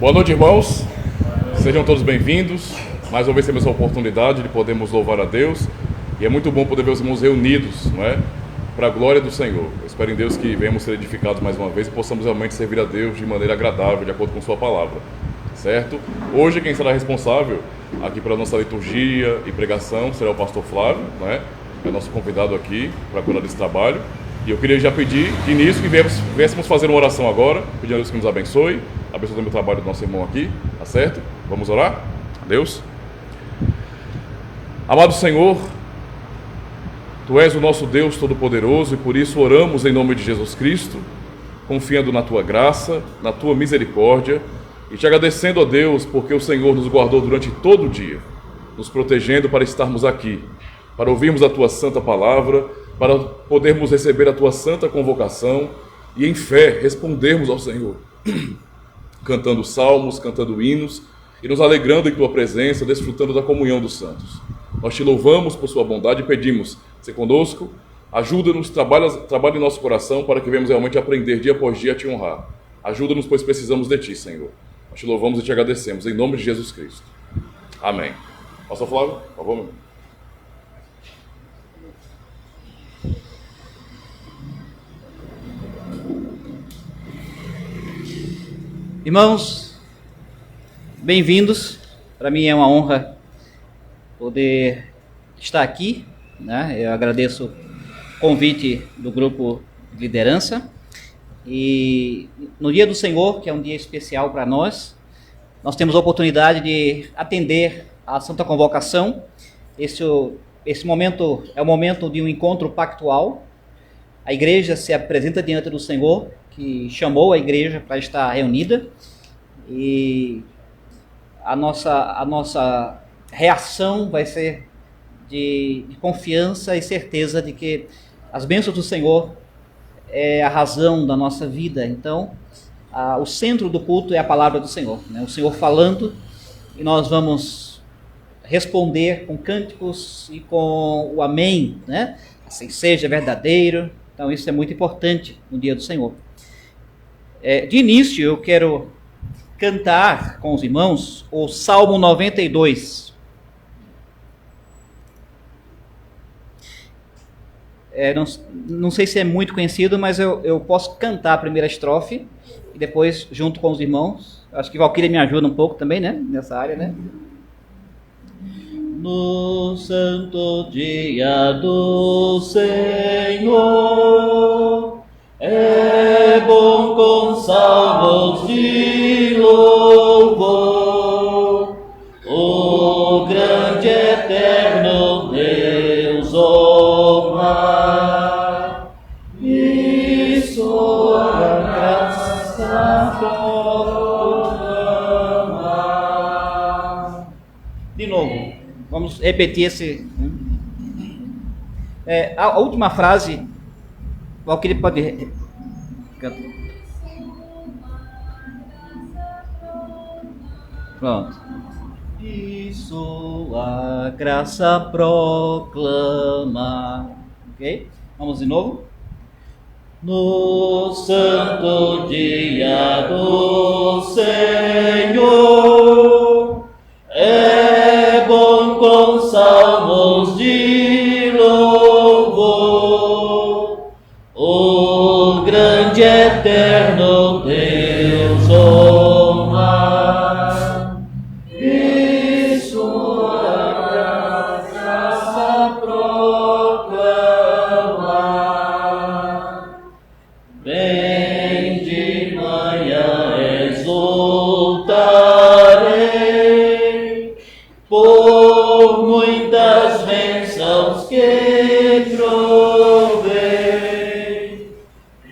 Boa noite, irmãos. Sejam todos bem-vindos. Mais uma vez temos a oportunidade de podermos louvar a Deus. E é muito bom poder ver os irmãos reunidos, não é? Para a glória do Senhor. Eu espero em Deus que venhamos ser edificados mais uma vez e possamos realmente servir a Deus de maneira agradável, de acordo com sua palavra. Certo? Hoje quem será responsável aqui para a nossa liturgia e pregação será o pastor Flávio, não é? É nosso convidado aqui para cuidar desse trabalho. E eu queria já pedir de início que viéssemos fazer uma oração agora, pedindo a Deus que nos abençoe também o trabalho do nosso irmão aqui, tá certo? Vamos orar? Deus. Amado Senhor, Tu és o nosso Deus Todo-Poderoso e por isso oramos em nome de Jesus Cristo, confiando na Tua graça, na Tua misericórdia e te agradecendo, ó Deus, porque o Senhor nos guardou durante todo o dia, nos protegendo para estarmos aqui, para ouvirmos a Tua santa palavra, para podermos receber a Tua santa convocação e em fé respondermos ao Senhor, cantando salmos, cantando hinos e nos alegrando em Tua presença, desfrutando da comunhão dos santos. Nós Te louvamos por Sua bondade e pedimos, se conosco, ajuda-nos, trabalha em nosso coração para que venhamos realmente aprender dia após dia a Te honrar. Ajuda-nos, pois precisamos de Ti, Senhor. Nós Te louvamos e Te agradecemos, em nome de Jesus Cristo. Amém. Pastor Flávio, por favor, meu irmão. Irmãos, bem-vindos. Para mim é uma honra poder estar aqui, né? Eu agradeço o convite do grupo de liderança e no Dia do Senhor, que é um dia especial para nós temos a oportunidade de atender à Santa Convocação. Esse momento é o momento de um encontro pactual. A igreja se apresenta diante do Senhor, que chamou a igreja para estar reunida, e a nossa reação vai ser de confiança e certeza de que as bênçãos do Senhor é a razão da nossa vida. Então, o centro do culto é a palavra do Senhor, né? O Senhor falando, e nós vamos responder com cânticos e com o amém, né? Assim seja verdadeiro. Então isso é muito importante no Dia do Senhor. De início eu quero cantar com os irmãos o Salmo 92. Não sei se é muito conhecido, mas eu posso cantar a primeira estrofe e depois junto com os irmãos. Acho que Valquíria me ajuda um pouco também, né? Nessa área, né? No santo dia do Senhor, é bom com salmos de louvor, o grande eterno Deus honrar, e sua graça proclamar. De novo. Vamos repetir esse. A última frase, Valquíria pode. Pronto. E sua graça proclama. Ok? Vamos de novo. No santo dia do Senhor, é bom com salmos de louvor, o grande eterno Deus honrar, e sua graça proclamar. Vem de manhã exultarei por muitas bênçãos que provei,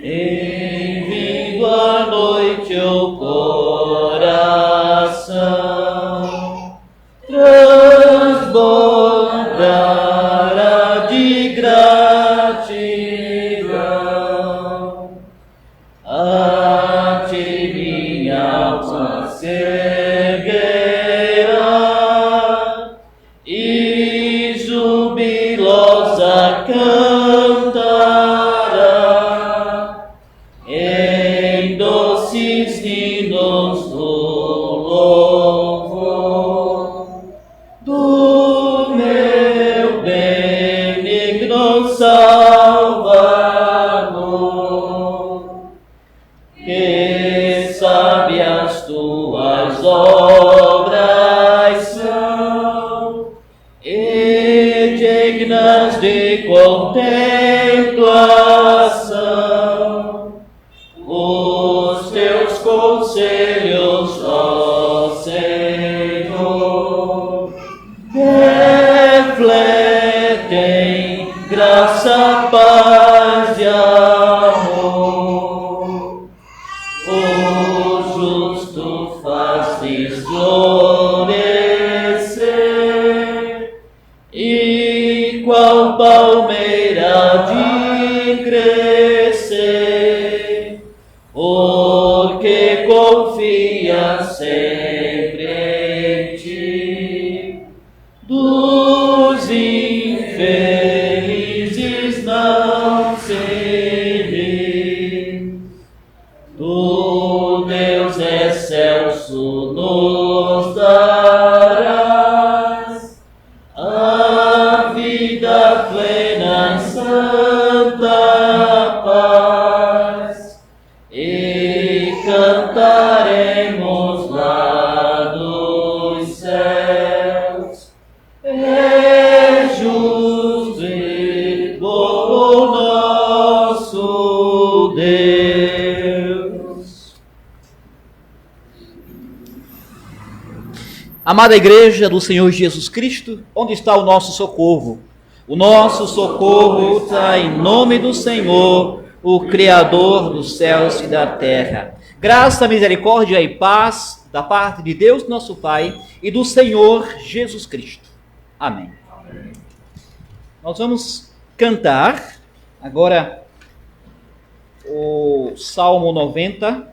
em vindo à noite eu ação. Os teus conselhos, ó Senhor, refletem graça, paz e amor. O justo fazes florescer, e qual palmeira de crescer, porque confia sempre em ti. Dos infelizes não serei, tu, Deus excelso, nos darás a vida plena e santa paz, e cantaremos lá dos céus: é justo e bom nosso Deus. Amada Igreja do Senhor Jesus Cristo, onde está o nosso socorro? O nosso socorro está em nome do Senhor, o Criador dos céus e da terra. Graça, misericórdia e paz da parte de Deus, nosso Pai, e do Senhor Jesus Cristo. Amém. Amém. Nós vamos cantar agora o Salmo 90.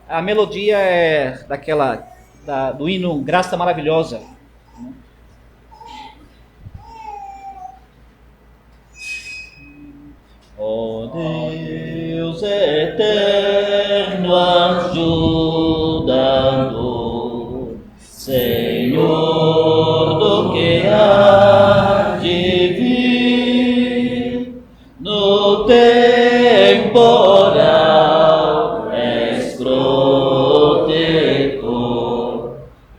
A melodia é do hino Graça Maravilhosa. Ó Deus eterno, ajudador, Senhor do que há de vir, no temporal és protetor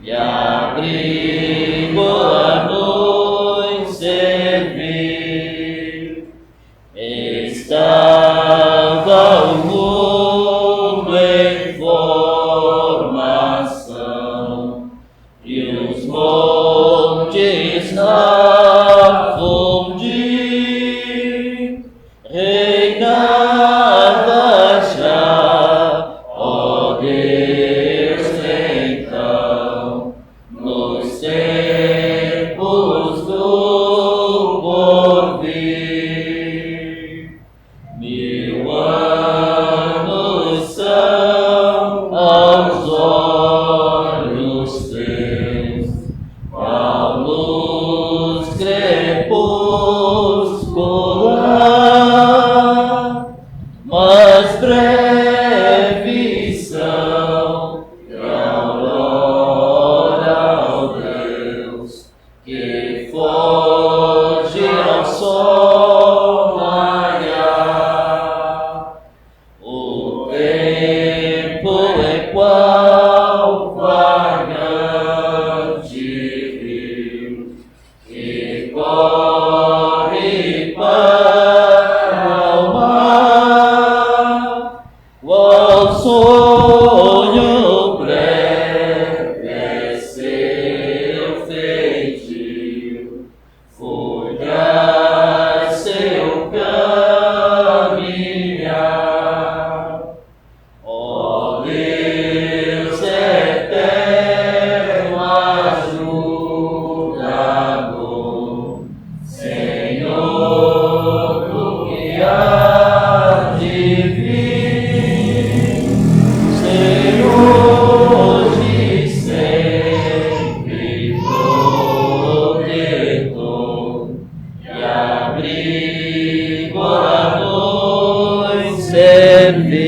e abrigo a nos servir. Estava o mundo em formação e os montes a fundir, reinava já, ó Deus, então, nos tempos do porvir. 1000 anos são aos olhos teus, qual luz crepuscular, mas breves são e aurora, ó Deus, que foge ao sol raiar. O tempo é qual vagante rio que corre para o mar, qual sonho breve é seu feitio, folhar seu caminhar. Ó Deus eterno, ajudador, Senhor do que há de vir, Senhor de sempre, protetor e abrigo a nos servir.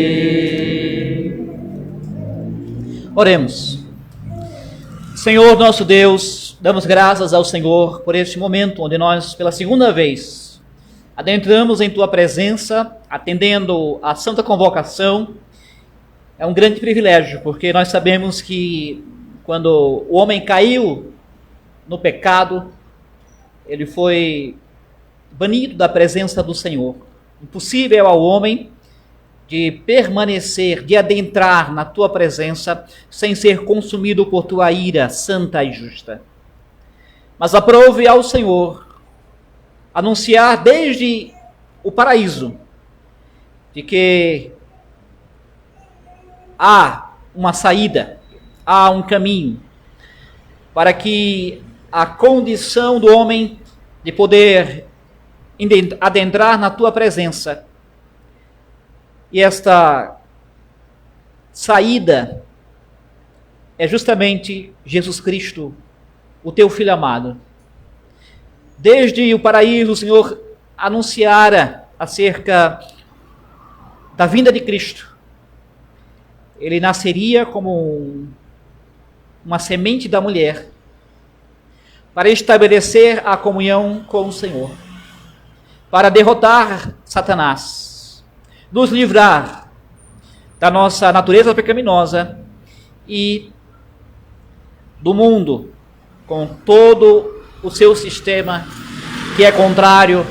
Oremos. Senhor nosso Deus, damos graças ao Senhor por este momento onde nós, pela segunda vez, adentramos em Tua presença, atendendo à santa convocação. É um grande privilégio, porque nós sabemos que quando o homem caiu no pecado, ele foi banido da presença do Senhor. Impossível ao homem de permanecer, de adentrar na tua presença sem ser consumido por tua ira santa e justa. Mas aprove ao Senhor anunciar desde o paraíso de que há uma saída, há um caminho para que a condição do homem de poder adentrar na tua presença, e esta saída é justamente Jesus Cristo, o teu Filho amado. Desde o paraíso, o Senhor anunciara acerca da vinda de Cristo. Ele nasceria como uma semente da mulher para estabelecer a comunhão com o Senhor, para derrotar Satanás, nos livrar da nossa natureza pecaminosa e do mundo com todo o seu sistema que é contrário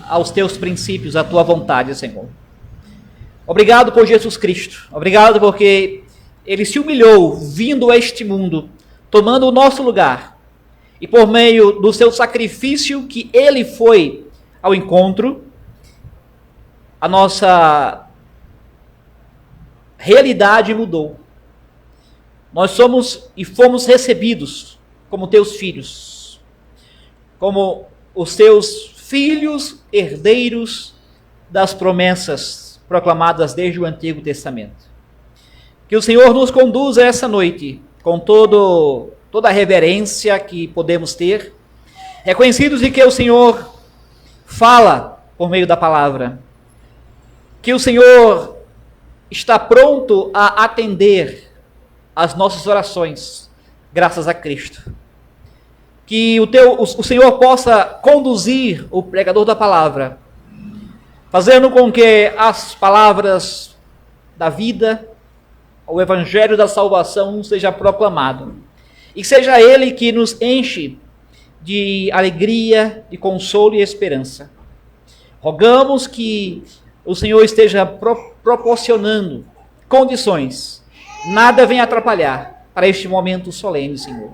aos teus princípios, à tua vontade, Senhor. Obrigado por Jesus Cristo. Obrigado porque ele se humilhou vindo a este mundo, tomando o nosso lugar. E por meio do seu sacrifício que ele foi ao encontro, a nossa realidade mudou. Nós somos e fomos recebidos como teus filhos, como os teus filhos herdeiros das promessas proclamadas desde o Antigo Testamento. Que o Senhor nos conduza essa noite com toda a reverência que podemos ter, reconhecidos de que o Senhor fala por meio da palavra, que o Senhor está pronto a atender as nossas orações, graças a Cristo. Que o Senhor possa conduzir o pregador da palavra, fazendo com que as palavras da vida, o evangelho da salvação seja proclamado. E seja ele que nos enche de alegria, de consolo e esperança. Rogamos que o Senhor esteja proporcionando condições, nada venha atrapalhar para este momento solene, Senhor.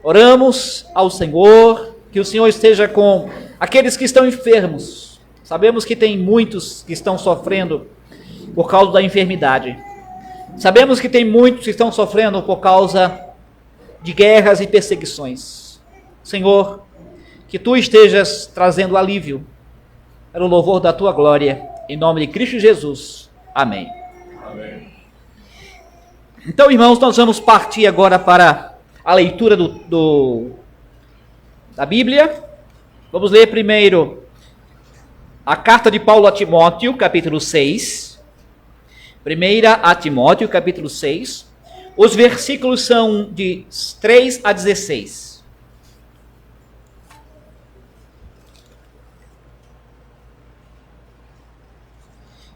Oramos ao Senhor, que o Senhor esteja com aqueles que estão enfermos. Sabemos que tem muitos que estão sofrendo por causa da enfermidade. Sabemos que tem muitos que estão sofrendo por causa de guerras e perseguições. Senhor, que Tu estejas trazendo alívio para o louvor da Tua glória, em nome de Cristo Jesus. Amém. Amém. Então, irmãos, nós vamos partir agora para a leitura da Bíblia. Vamos ler primeiro a carta de Paulo a Timóteo, capítulo 6. 1 a Timóteo, capítulo 6. Os versículos são de 3 a 16.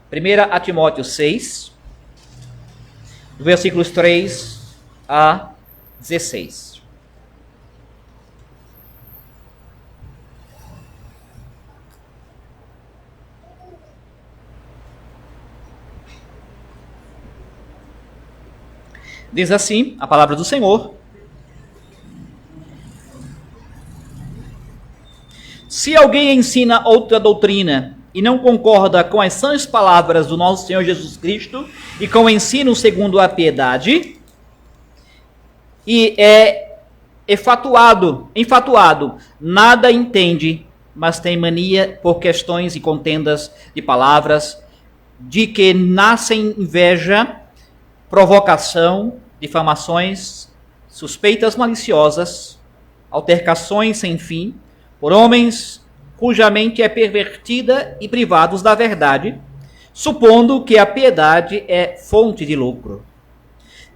Primeira a Timóteo 6, versículos 3 a 16. Diz assim a palavra do Senhor: se alguém ensina outra doutrina e não concorda com as sãs palavras do nosso Senhor Jesus Cristo e com o ensino segundo a piedade, e é enfatuado, nada entende, mas tem mania por questões e contendas de palavras, de que nascem inveja, provocação, difamações, suspeitas maliciosas, altercações sem fim, por homens cuja mente é pervertida e privados da verdade, supondo que a piedade é fonte de lucro.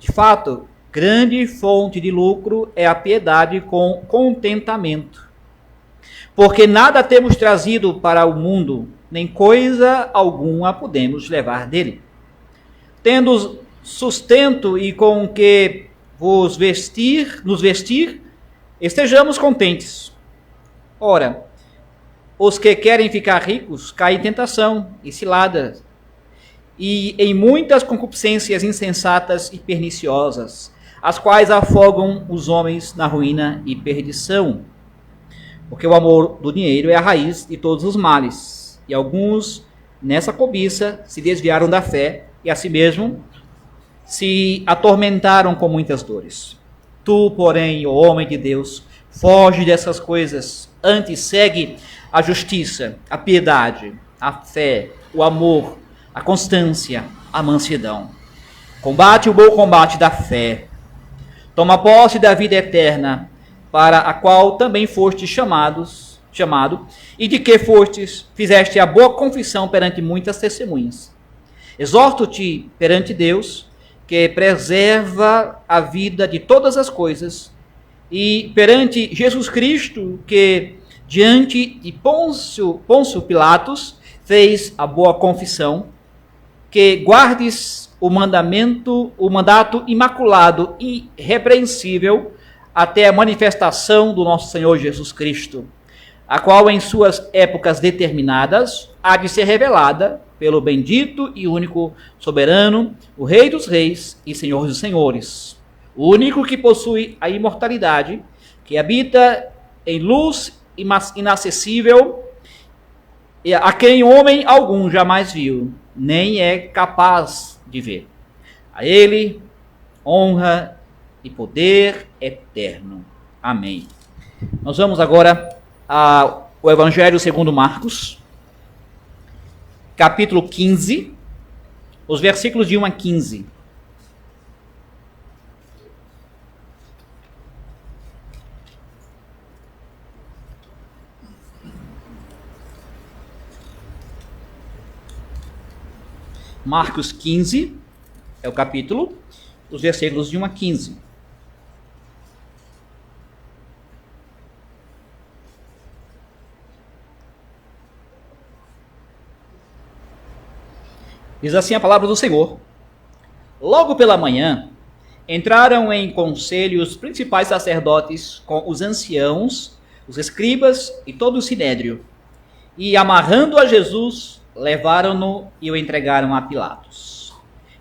De fato, grande fonte de lucro é a piedade com contentamento. Porque nada temos trazido para o mundo, nem coisa alguma podemos levar dele. Tendo sustento e com que nos vestir, estejamos contentes. Ora, os que querem ficar ricos caem em tentação e ciladas, e em muitas concupiscências insensatas e perniciosas, as quais afogam os homens na ruína e perdição. Porque o amor do dinheiro é a raiz de todos os males, e alguns, nessa cobiça, se desviaram da fé, e a si mesmo se atormentaram com muitas dores. Tu, porém, ó homem de Deus, foge dessas coisas, antes segue a justiça, a piedade, a fé, o amor, a constância, a mansidão. Combate o bom combate da fé. Toma posse da vida eterna, para a qual também foste chamado, e de que fizeste a boa confissão perante muitas testemunhas. Exorto-te perante Deus, que preserva a vida de todas as coisas, e perante Jesus Cristo, que diante de Pôncio Pilatos fez a boa confissão, que guardes o mandato imaculado e irrepreensível até a manifestação do nosso Senhor Jesus Cristo, a qual em suas épocas determinadas há de ser revelada pelo bendito e único soberano, o Rei dos Reis e Senhor dos Senhores, o único que possui a imortalidade, que habita em luz inacessível, a quem homem algum jamais viu, nem é capaz de ver. A ele honra e poder eterno. Amém. Nós vamos agora ao Evangelho segundo Marcos, capítulo 15, os versículos de 1 a 15. Marcos 15 é o capítulo, os versículos de 1 a 15. Diz assim a palavra do Senhor. Logo pela manhã, entraram em conselho os principais sacerdotes com os anciãos, os escribas e todo o sinédrio, e amarrando a Jesus, levaram-no e o entregaram a Pilatos.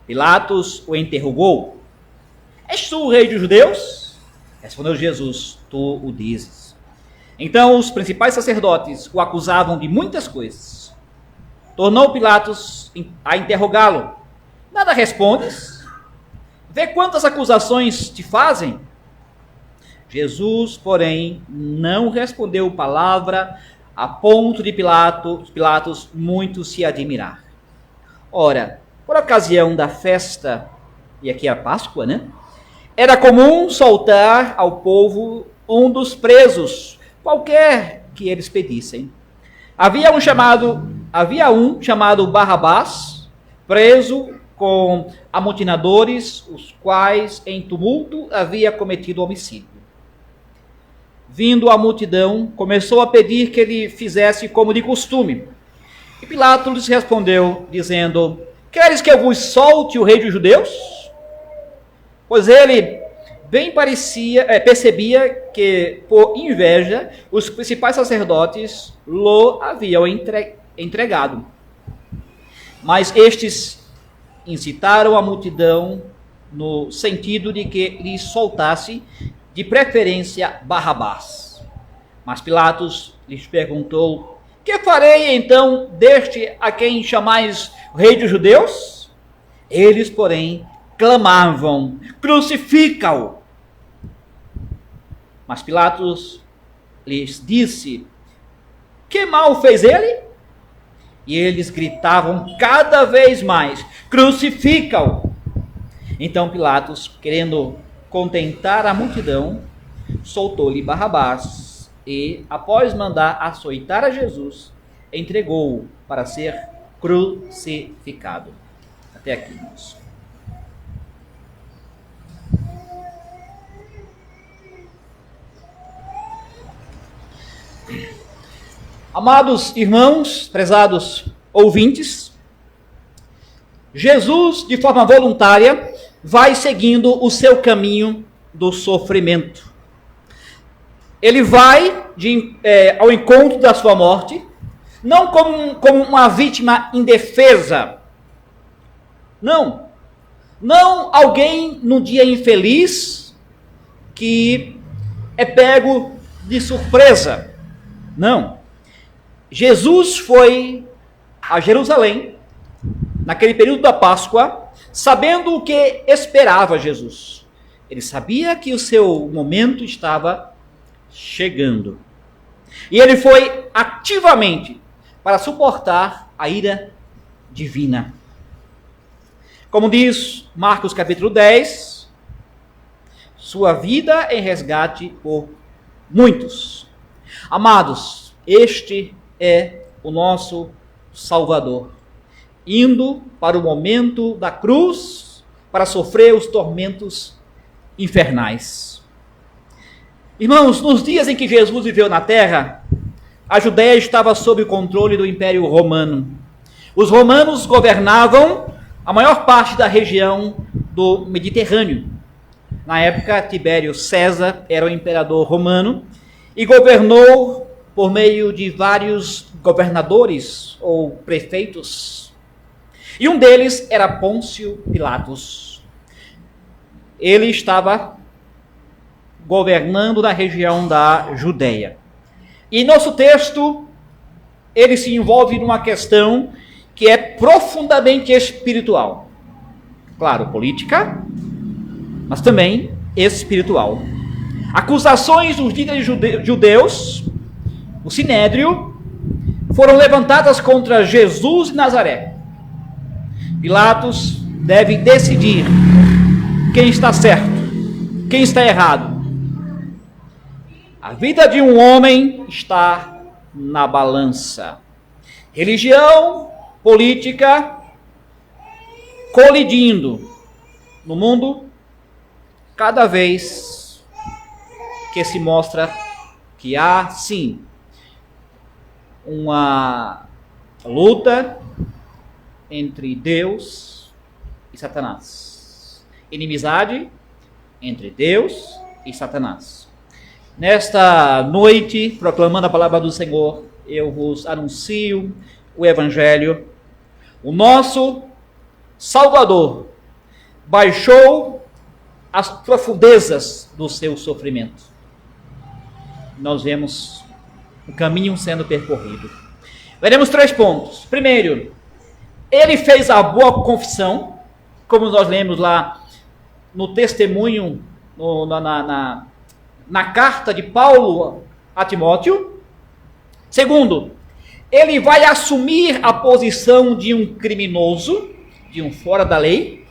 Pilatos o interrogou: És tu o rei dos judeus? Respondeu Jesus: Tu o dizes. Então os principais sacerdotes o acusavam de muitas coisas. Tornou Pilatos a interrogá-lo: Nada respondes? Vê quantas acusações te fazem? Jesus, porém, não respondeu palavra, a ponto de Pilatos muito se admirar. Ora, por ocasião da festa, e aqui é a Páscoa, né? Era comum soltar ao povo um dos presos, qualquer que eles pedissem. Havia um chamado Barrabás, preso com amotinadores, os quais em tumulto havia cometido homicídio. Vindo a multidão, começou a pedir que ele fizesse como de costume. E Pilatos lhes respondeu, dizendo: Queres que eu vos solte o rei dos judeus? Pois ele bem percebia que, por inveja, os principais sacerdotes lhe haviam entregado. Mas estes incitaram a multidão no sentido de que lhe soltasse, de preferência, Barrabás. Mas Pilatos lhes perguntou: Que farei então deste a quem chamais rei dos judeus? Eles, porém, clamavam: Crucifica-o! Mas Pilatos lhes disse: Que mal fez ele? E eles gritavam cada vez mais: Crucifica-o! Então Pilatos, querendo contentar a multidão, soltou-lhe Barrabás e, após mandar açoitar a Jesus, entregou-o para ser crucificado. Até aqui, irmãos. Amados irmãos, prezados ouvintes, Jesus, de forma voluntária, vai seguindo o seu caminho do sofrimento. Ele vai ao encontro da sua morte, não como uma vítima indefesa. Não alguém num dia infeliz que é pego de surpresa. Não. Jesus foi a Jerusalém, naquele período da Páscoa, sabendo o que esperava Jesus. Ele sabia que o seu momento estava chegando. E ele foi ativamente para suportar a ira divina. Como diz Marcos capítulo 10, sua vida em resgate por muitos. Amados, este é o nosso Salvador, indo para o momento da cruz para sofrer os tormentos infernais. Irmãos, nos dias em que Jesus viveu na terra, a Judéia estava sob o controle do Império Romano. Os romanos governavam a maior parte da região do Mediterrâneo. Na época, Tibério César era o imperador romano e governou por meio de vários governadores ou prefeitos. E um deles era Pôncio Pilatos. Ele estava governando na região da Judéia. E nosso texto, ele se envolve numa questão que é profundamente espiritual. Claro, política, mas também espiritual. Acusações dos líderes judeus, o Sinédrio, foram levantadas contra Jesus de Nazaré. Pilatos deve decidir quem está certo, quem está errado. A vida de um homem está na balança. Religião, política, colidindo no mundo, cada vez que se mostra que há, sim, uma luta entre Deus e Satanás. Inimizade entre Deus e Satanás. Nesta noite, proclamando a palavra do Senhor, eu vos anuncio o Evangelho. O nosso Salvador baixou as profundezas do seu sofrimento. Nós vemos o caminho sendo percorrido. Veremos 3 pontos. Primeiro, ele fez a boa confissão, como nós lemos lá no testemunho, na carta de Paulo a Timóteo. Segundo, ele vai assumir a posição de um criminoso, de um fora da lei.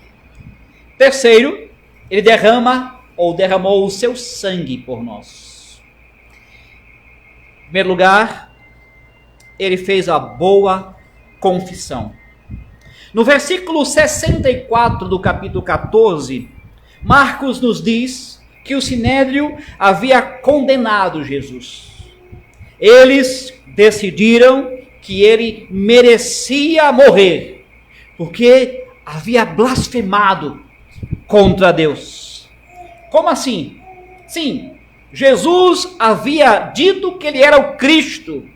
Terceiro, ele derramou o seu sangue por nós. Em primeiro lugar, ele fez a boa confissão. No versículo 64 do capítulo 14, Marcos nos diz que o Sinédrio havia condenado Jesus. Eles decidiram que ele merecia morrer, porque havia blasfemado contra Deus. Como assim? Sim, Jesus havia dito que ele era o Cristo,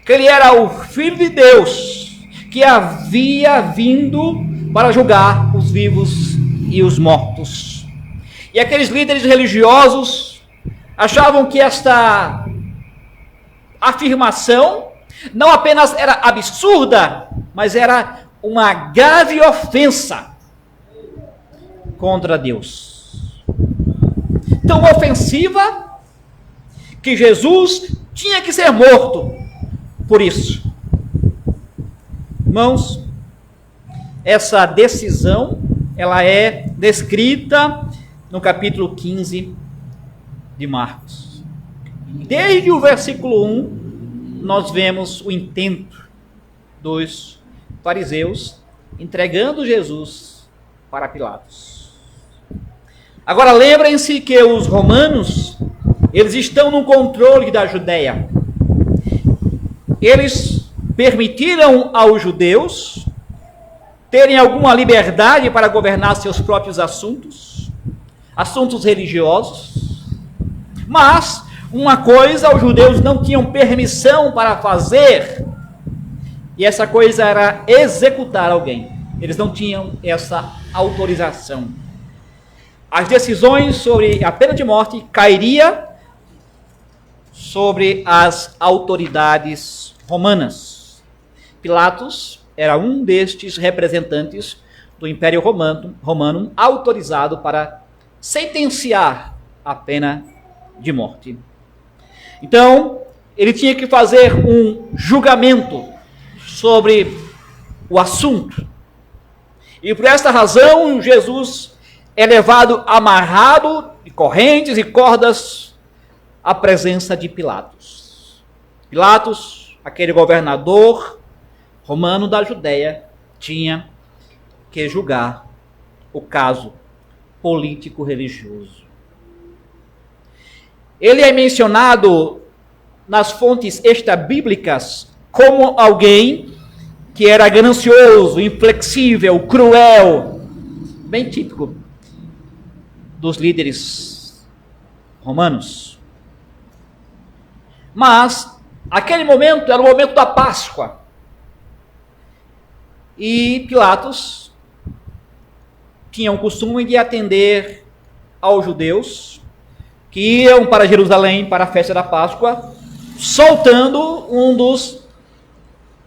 que ele era o Filho de Deus, que havia vindo para julgar os vivos e os mortos. E aqueles líderes religiosos achavam que esta afirmação não apenas era absurda, mas era uma grave ofensa contra Deus. Tão ofensiva que Jesus tinha que ser morto por isso. Irmãos, essa decisão, ela é descrita no capítulo 15 de Marcos. Desde o versículo 1, nós vemos o intento dos fariseus entregando Jesus para Pilatos. Agora lembrem-se que os romanos, eles estão no controle da Judéia. Eles permitiram aos judeus terem alguma liberdade para governar seus próprios assuntos religiosos, mas uma coisa os judeus não tinham permissão para fazer, E essa coisa era executar alguém. Eles não tinham essa autorização. As decisões sobre a pena de morte cairia sobre as autoridades romanas. Pilatos era um destes representantes do Império Romano autorizado para sentenciar a pena de morte. Então, ele tinha que fazer um julgamento sobre o assunto. E por esta razão, Jesus é levado amarrado de correntes e cordas à presença de Pilatos. Pilatos, aquele governador romano da Judéia, tinha que julgar o caso político-religioso. Ele é mencionado nas fontes extrabíblicas como alguém que era ganancioso, inflexível, cruel, bem típico dos líderes romanos. Mas aquele momento era o momento da Páscoa. E Pilatos tinha o costume de atender aos judeus que iam para Jerusalém para a festa da Páscoa, soltando um dos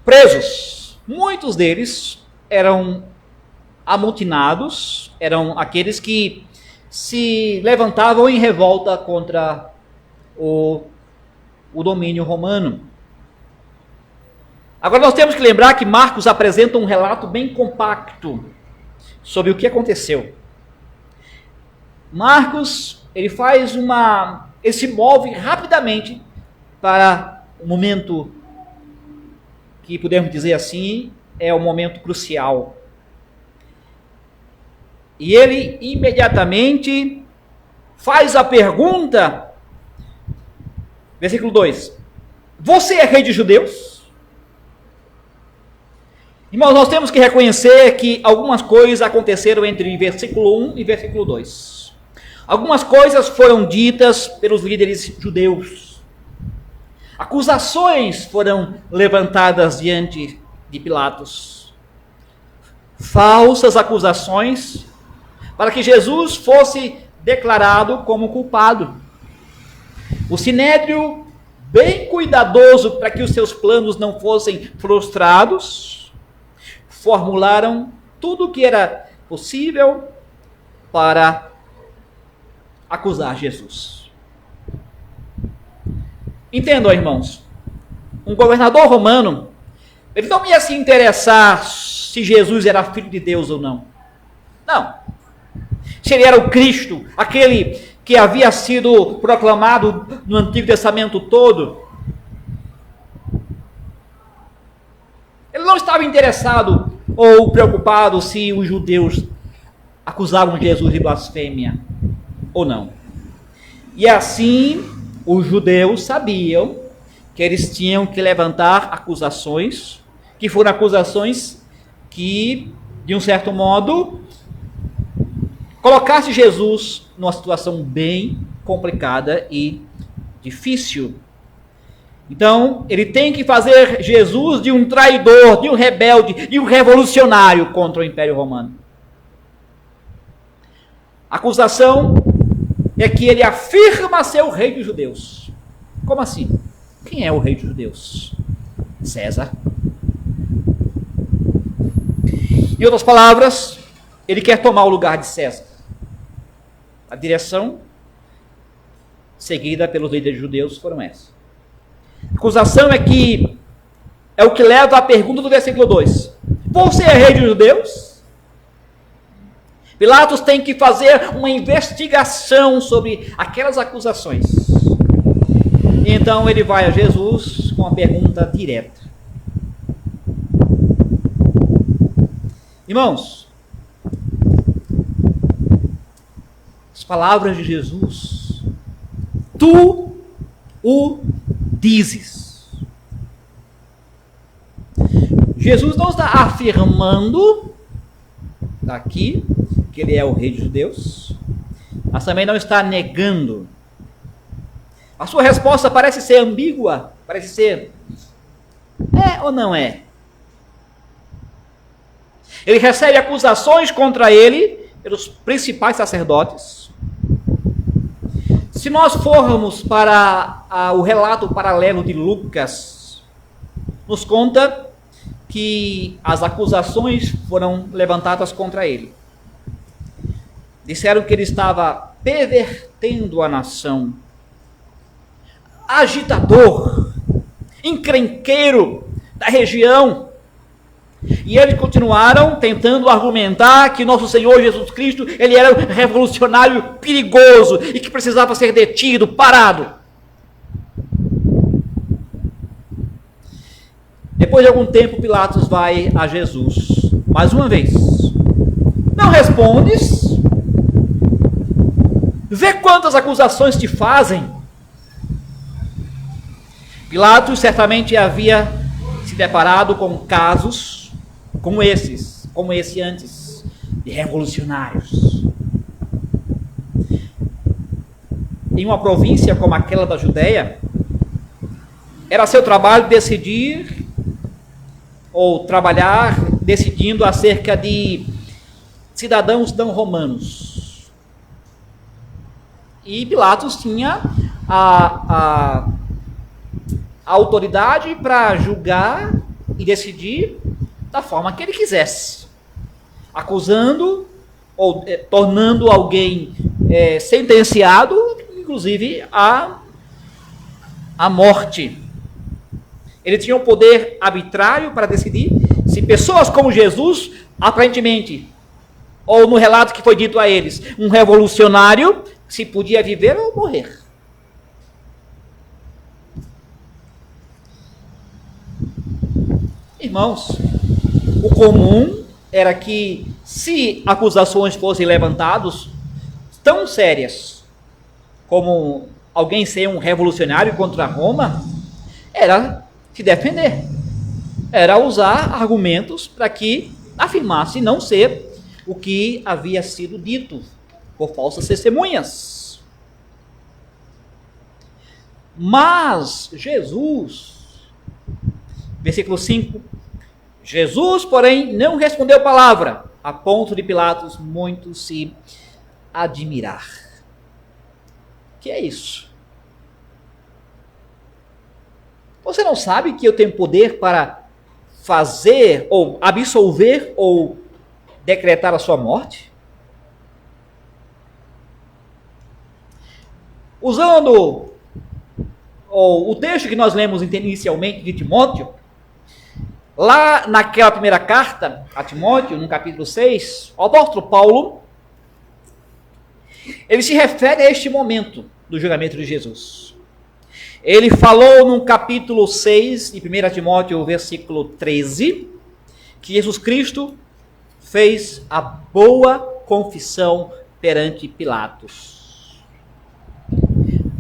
presos. Muitos deles eram amotinados, eram aqueles que se levantavam em revolta contra o domínio romano. Agora nós temos que lembrar que Marcos apresenta um relato bem compacto sobre o que aconteceu. Marcos, ele se move rapidamente para o momento que podemos dizer assim, é o momento crucial. E ele imediatamente faz a pergunta, versículo 2: você é rei de judeus? Irmãos, nós temos que reconhecer que algumas coisas aconteceram entre versículo 1 e versículo 2. Algumas coisas foram ditas pelos líderes judeus. Acusações foram levantadas diante de Pilatos. Falsas acusações para que Jesus fosse declarado como culpado. O Sinédrio, bem cuidadoso para que os seus planos não fossem frustrados, formularam tudo o que era possível para acusar Jesus. Entendam, irmãos, um governador romano, ele não ia se interessar se Jesus era filho de Deus ou não. Não. Se ele era o Cristo, aquele que havia sido proclamado no Antigo Testamento todo. Ele não estava interessado ou preocupado se os judeus acusavam Jesus de blasfêmia ou não. E assim, os judeus sabiam que eles tinham que levantar acusações, que foram acusações que, de um certo modo, colocasse Jesus numa situação bem complicada e difícil. Então, ele tem que fazer Jesus de um traidor, de um rebelde, de um revolucionário contra o Império Romano. A acusação é que ele afirma ser o rei dos judeus. Como assim? Quem é o rei dos judeus? César. Em outras palavras, ele quer tomar o lugar de César. A direção seguida pelos líderes judeus foram essa. A acusação é o que leva à pergunta do versículo 2. Você é rei dos judeus? Pilatos tem que fazer uma investigação sobre aquelas acusações. Então ele vai a Jesus com a pergunta direta. Irmãos, as palavras de Jesus, tu o dizes. Jesus não está afirmando aqui que ele é o rei dos judeus, mas também não está negando. A sua resposta parece ser ambígua, parece ser é ou não é. Ele recebe acusações contra ele pelos principais sacerdotes. Se nós formos para o relato paralelo de Lucas, nos conta que as acusações foram levantadas contra ele. Disseram que ele estava pervertendo a nação, agitador, encrenqueiro da região. E eles continuaram tentando argumentar que nosso Senhor Jesus Cristo, ele era um revolucionário perigoso e que precisava ser detido, parado. Depois de algum tempo, Pilatos vai a Jesus, mais uma vez. Não respondes? Vê quantas acusações te fazem. Pilatos certamente havia se deparado com casos como esse antes, de revolucionários. Em uma província como aquela da Judéia, era seu trabalho decidir ou trabalhar decidindo acerca de cidadãos não romanos. E Pilatos tinha a autoridade para julgar e decidir da forma que ele quisesse, acusando ou tornando alguém sentenciado, inclusive à morte. Ele tinha um poder arbitrário para decidir se pessoas como Jesus, aparentemente, ou no relato que foi dito a eles, um revolucionário, se podia viver ou morrer. Irmãos, o comum era que, se acusações fossem levantadas tão sérias como alguém ser um revolucionário contra Roma, era se defender, era usar argumentos para que afirmasse não ser o que havia sido dito por falsas testemunhas. Mas Jesus, versículo 5, Jesus, porém, não respondeu palavra, a ponto de Pilatos muito se admirar. Que é isso? Você não sabe que eu tenho poder para fazer, ou absolver, ou decretar a sua morte? Usando o texto que nós lemos inicialmente de Timóteo, lá naquela primeira carta a Timóteo, no capítulo 6, o apóstolo Paulo, ele se refere a este momento do julgamento de Jesus. Ele falou no capítulo 6, de 1 Timóteo, versículo 13, que Jesus Cristo fez a boa confissão perante Pilatos.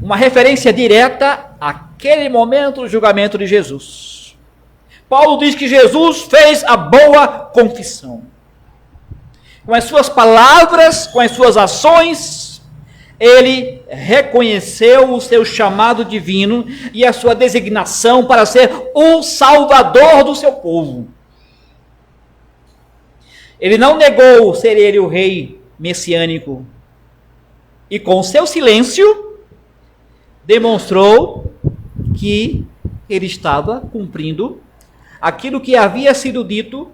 Uma referência direta àquele momento do julgamento de Jesus. Paulo diz que Jesus fez a boa confissão. Com as suas palavras, com as suas ações, ele reconheceu o seu chamado divino e a sua designação para ser o salvador do seu povo. Ele não negou ser ele o rei messiânico. E com seu silêncio, demonstrou que ele estava cumprindo aquilo que havia sido dito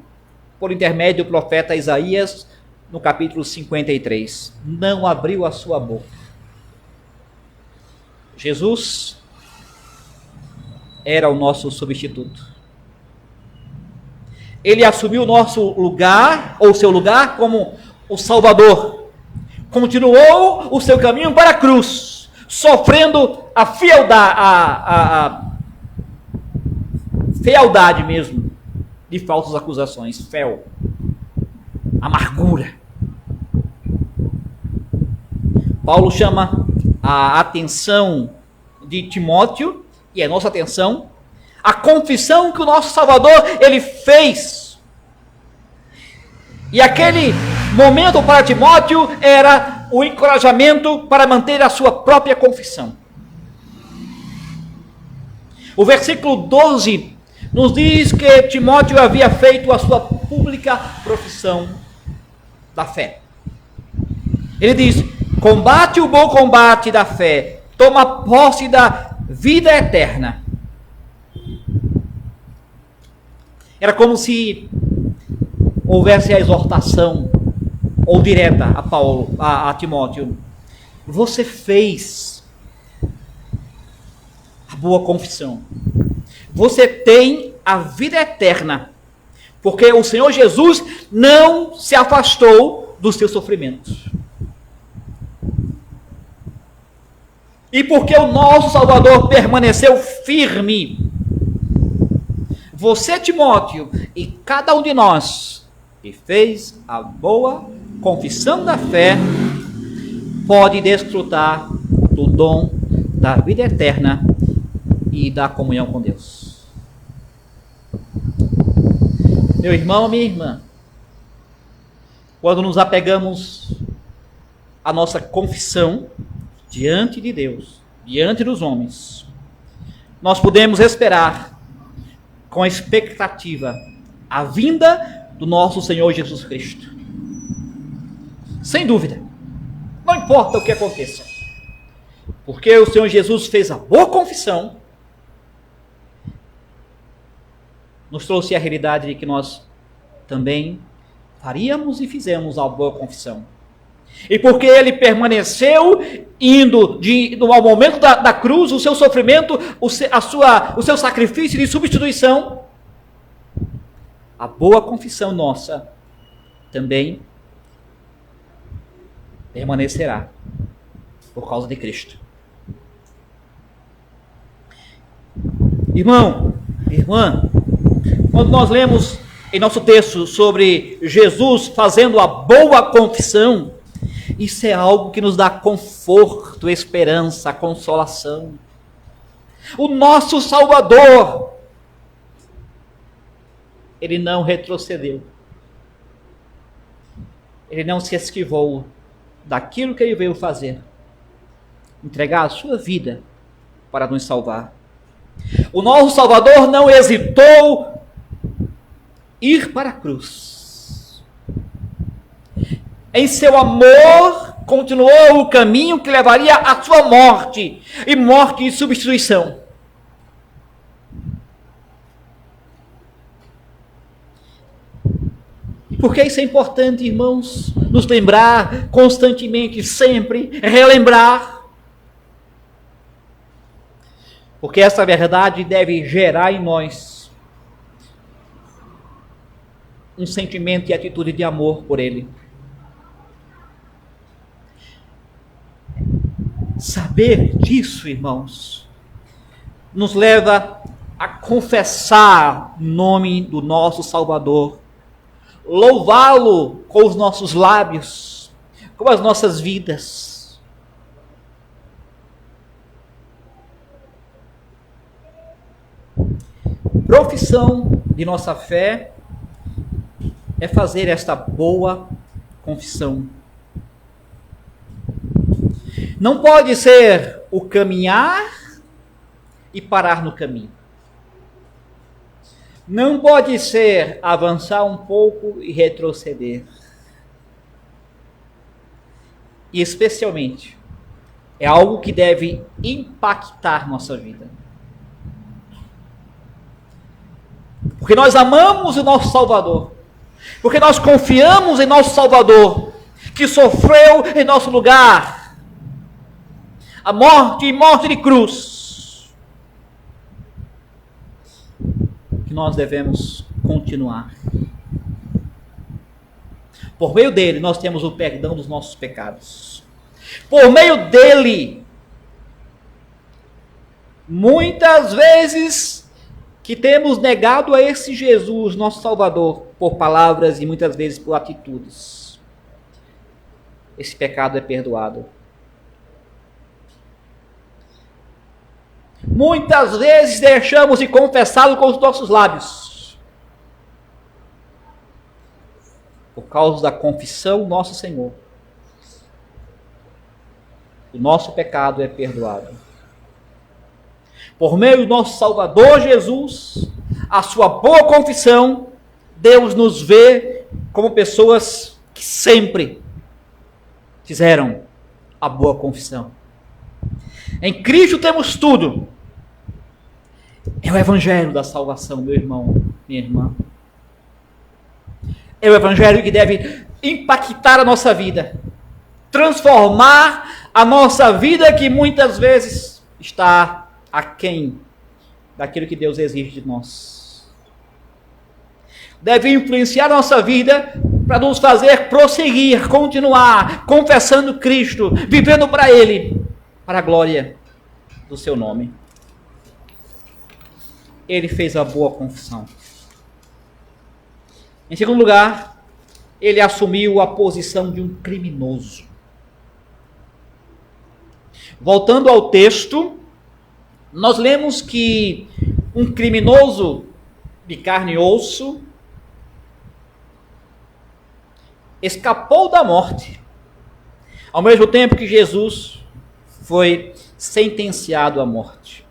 por intermédio do profeta Isaías no capítulo 53. Não abriu a sua boca. Jesus era o nosso substituto. Ele assumiu o nosso lugar, ou seu lugar, como o Salvador. Continuou o seu caminho para a cruz, sofrendo a fealdade mesmo de falsas acusações, fel, amargura. Paulo chama a atenção de Timóteo, e a nossa atenção, a confissão que o nosso Salvador, ele fez. E aquele momento para Timóteo era o encorajamento para manter a sua própria confissão. O versículo 12 nos diz que Timóteo havia feito a sua pública profissão da fé. Ele diz: combate o bom combate da fé, toma posse da vida eterna. Era como se houvesse a exortação, ou direta a Timóteo: você fez a boa confissão, você tem a vida eterna, porque o Senhor Jesus não se afastou dos seus sofrimentos. E porque o nosso Salvador permaneceu firme, você, Timóteo, e cada um de nós que fez a boa confissão da fé, pode desfrutar do dom da vida eterna e da comunhão com Deus. Meu irmão, minha irmã, quando nos apegamos à nossa confissão diante de Deus, diante dos homens, nós podemos esperar com expectativa a vinda do nosso Senhor Jesus Cristo. Sem dúvida, não importa o que aconteça, porque o Senhor Jesus fez a boa confissão, nos trouxe a realidade de que nós também faríamos e fizemos a boa confissão. E porque ele permaneceu indo ao momento da cruz, o seu sofrimento, o seu sacrifício de substituição, a boa confissão nossa também permanecerá por causa de Cristo. Irmão, irmã, quando nós lemos em nosso texto sobre Jesus fazendo a boa confissão, isso é algo que nos dá conforto, esperança, consolação. O nosso Salvador, ele não retrocedeu. Ele não se esquivou daquilo que ele veio fazer. Entregar a sua vida para nos salvar. O nosso Salvador não hesitou ir para a cruz. Em seu amor, continuou o caminho que levaria à sua morte, e morte de substituição. Por que isso é importante, irmãos? Nos lembrar constantemente, sempre, relembrar. Porque essa verdade deve gerar em nós um sentimento e atitude de amor por Ele. Saber disso, irmãos, nos leva a confessar o nome do nosso Salvador, louvá-lo com os nossos lábios, com as nossas vidas. Profissão de nossa fé é fazer esta boa confissão. Não pode ser o caminhar e parar no caminho. Não pode ser avançar um pouco e retroceder. E especialmente, é algo que deve impactar nossa vida. Porque nós amamos o nosso Salvador. Porque nós confiamos em nosso Salvador, que sofreu em nosso lugar a morte e morte de cruz, que nós devemos continuar. Por meio dele, nós temos o perdão dos nossos pecados. Por meio dele, muitas vezes que temos negado a esse Jesus, nosso Salvador, por palavras e muitas vezes por atitudes, esse pecado é perdoado. Muitas vezes deixamos de confessá-lo com os nossos lábios. Por causa da confissão do nosso Senhor, o nosso pecado é perdoado. Por meio do nosso Salvador Jesus, a sua boa confissão, Deus nos vê como pessoas que sempre fizeram a boa confissão. Em Cristo temos tudo. É o evangelho da salvação, meu irmão, minha irmã. É o evangelho que deve impactar a nossa vida, transformar a nossa vida, que muitas vezes está aquém daquilo que Deus exige de nós. Deve influenciar a nossa vida para nos fazer prosseguir, continuar confessando Cristo, vivendo para Ele, para a glória do seu nome. Ele fez a boa confissão. Em segundo lugar, ele assumiu a posição de um criminoso. Voltando ao texto, nós lemos que um criminoso de carne e osso escapou da morte, ao mesmo tempo que Jesus foi sentenciado à morte.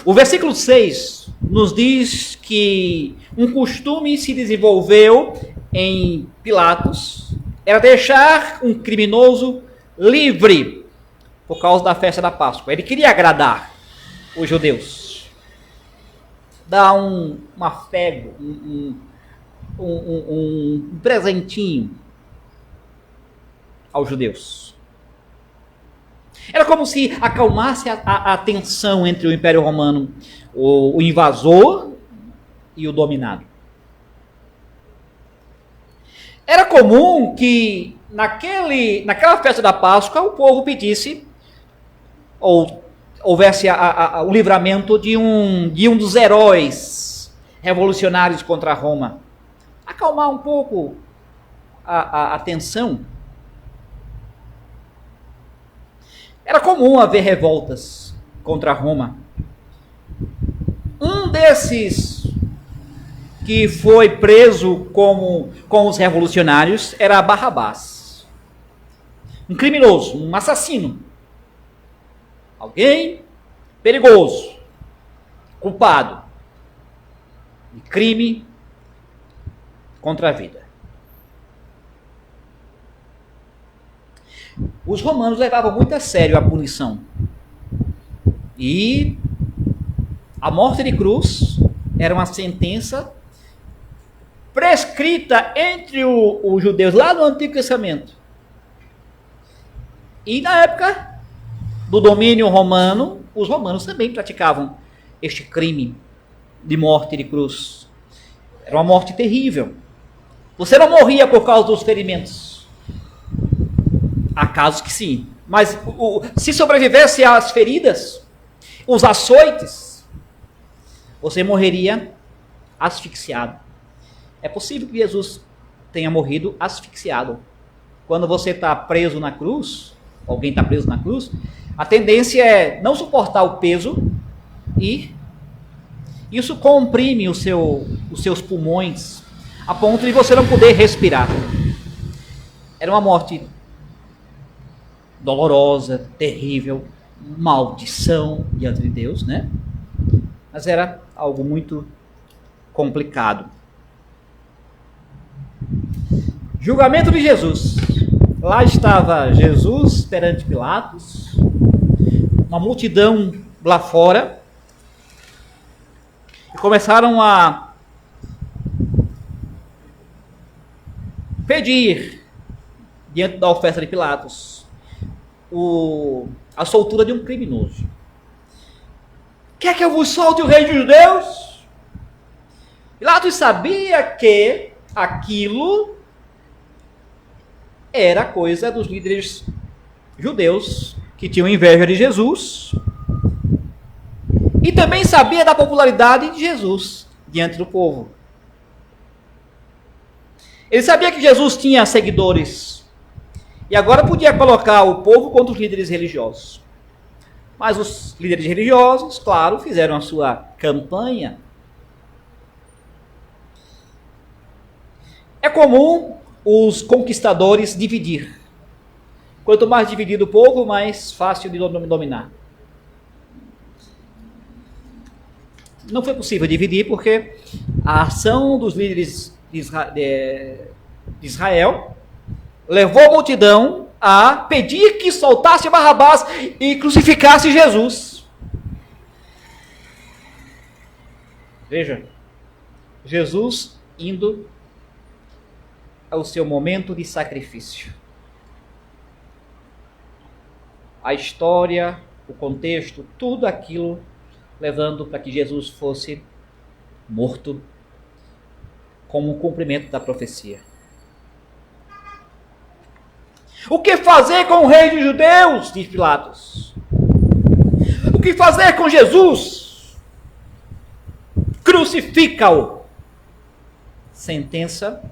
O versículo 6 nos diz que um costume se desenvolveu em Pilatos, era deixar um criminoso livre por causa da festa da Páscoa. Ele queria agradar os judeus, dar um afego, um presentinho aos judeus. Era como se acalmasse a tensão entre o Império Romano, o invasor e o dominado. Era comum que naquela festa da Páscoa o povo pedisse, ou houvesse o livramento de um dos heróis revolucionários contra Roma. Acalmar um pouco a tensão. Era comum haver revoltas contra Roma. Um desses que foi preso com os revolucionários era Barrabás. Um criminoso, um assassino. Alguém perigoso, culpado de crime contra a vida. Os romanos levavam muito a sério a punição. E a morte de cruz era uma sentença prescrita entre os judeus lá no Antigo Testamento. E na época do domínio romano, os romanos também praticavam este crime de morte de cruz. Era uma morte terrível. Você não morria por causa dos ferimentos. Há casos que sim. Mas se sobrevivesse às feridas, os açoites, você morreria asfixiado. É possível que Jesus tenha morrido asfixiado. Quando você está preso na cruz, alguém está preso na cruz, a tendência é não suportar o peso e isso comprime os seus pulmões a ponto de você não poder respirar. Era uma morte dolorosa, terrível, maldição diante de Deus, né? Mas era algo muito complicado. Julgamento de Jesus. Lá estava Jesus perante Pilatos, uma multidão lá fora, e começaram a pedir, diante da oferta de Pilatos, a soltura de um criminoso. Quer que eu vos solte o rei dos judeus? Pilatos sabia que aquilo era coisa dos líderes judeus que tinham inveja de Jesus e também sabia da popularidade de Jesus diante do povo. Ele sabia que Jesus tinha seguidores e agora podia colocar o povo contra os líderes religiosos. Mas os líderes religiosos, claro, fizeram a sua campanha. É comum os conquistadores dividir. Quanto mais dividido o povo, mais fácil de dominar. não foi possível dividir porque a ação dos líderes de Israel levou a multidão a pedir que soltasse Barrabás e crucificasse Jesus. Veja, Jesus indo ao seu momento de sacrifício. A história, o contexto, tudo aquilo levando para que Jesus fosse morto como um cumprimento da profecia. O que fazer com o rei dos judeus? Diz Pilatos. O que fazer com Jesus? Crucifica-o. Sentença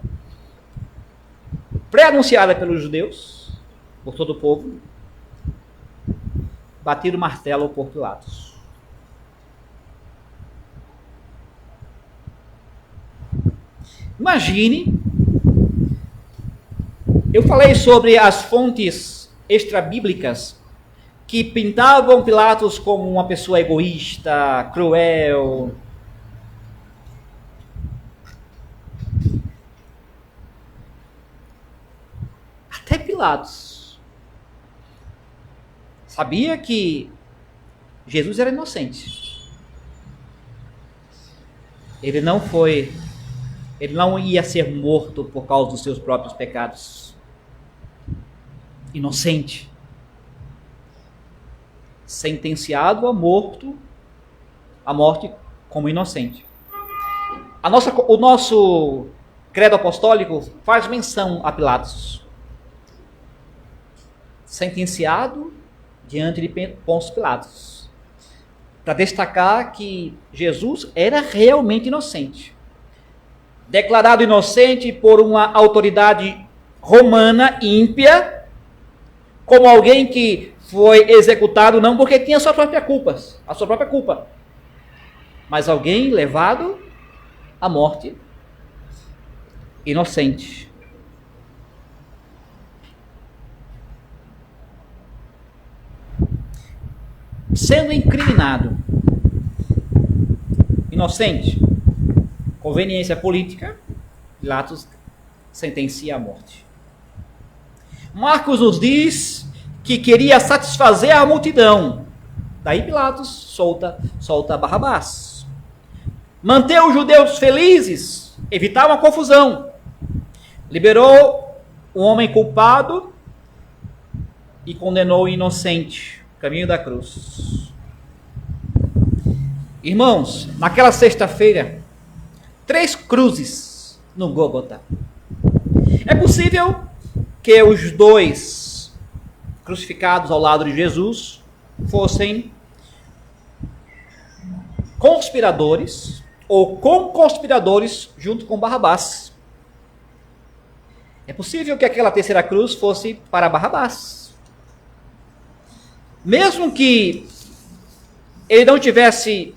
pré-anunciada pelos judeus, por todo o povo, batido o martelo por Pilatos. Imagine, eu falei sobre as fontes extrabíblicas que pintavam Pilatos como uma pessoa egoísta, cruel. Até Pilatos sabia que Jesus era inocente. Ele não ia ser morto por causa dos seus próprios pecados. Inocente. Sentenciado a morte como inocente. O nosso credo apostólico faz menção a Pilatos. Sentenciado diante de Pôncio Pilatos, para destacar que Jesus era realmente inocente. Declarado inocente por uma autoridade romana ímpia, como alguém que foi executado não porque tinha a sua própria culpa, mas alguém levado à morte inocente. Sendo incriminado, inocente, conveniência política, Pilatos sentencia à morte. Marcos nos diz que queria satisfazer a multidão. Daí Pilatos solta Barrabás. Manter os judeus felizes, evitar uma confusão. Liberou o homem culpado e condenou o inocente. Caminho da cruz. Irmãos, naquela sexta-feira, 3 cruzes no Gólgota. É possível que os 2 crucificados ao lado de Jesus fossem conspiradores ou conconspiradores junto com Barrabás. É possível que aquela terceira cruz fosse para Barrabás. Mesmo que ele não tivesse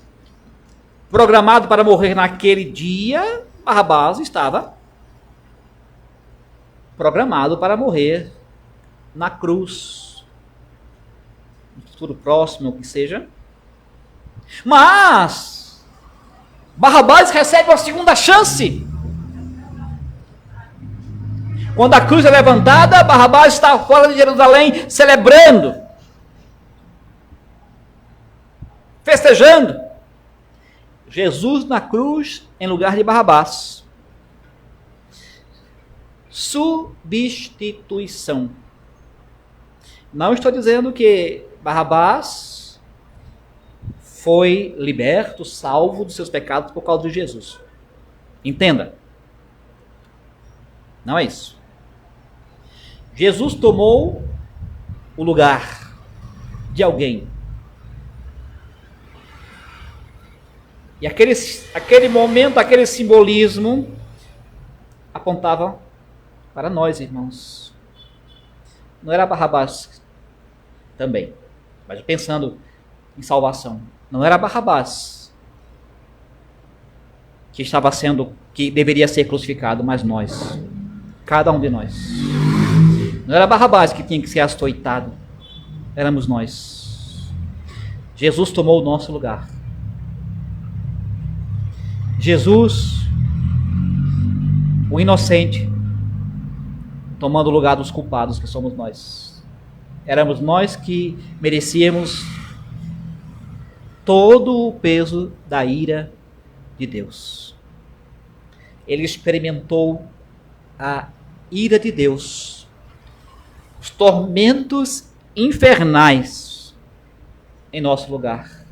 programado para morrer naquele dia, Barrabás estava programado para morrer na cruz, no futuro próximo, o que seja. Mas Barrabás recebe uma segunda chance. Quando a cruz é levantada, Barrabás está fora de Jerusalém celebrando, festejando. Jesus na cruz em lugar de Barrabás. Substituição. Não estou dizendo que Barrabás foi liberto, salvo dos seus pecados por causa de Jesus. Entenda. Não é isso. Jesus tomou o lugar de alguém. E aquele momento, aquele simbolismo apontava para nós, irmãos. Não era Barrabás também, mas pensando em salvação. Não era Barrabás que deveria ser crucificado, mas nós. Cada um de nós. Não era Barrabás que tinha que ser açoitado. Éramos nós. Jesus tomou o nosso lugar. Jesus, o inocente, tomando o lugar dos culpados, que somos nós. Éramos nós que merecíamos todo o peso da ira de Deus. Ele experimentou a ira de Deus, os tormentos infernais em nosso lugar.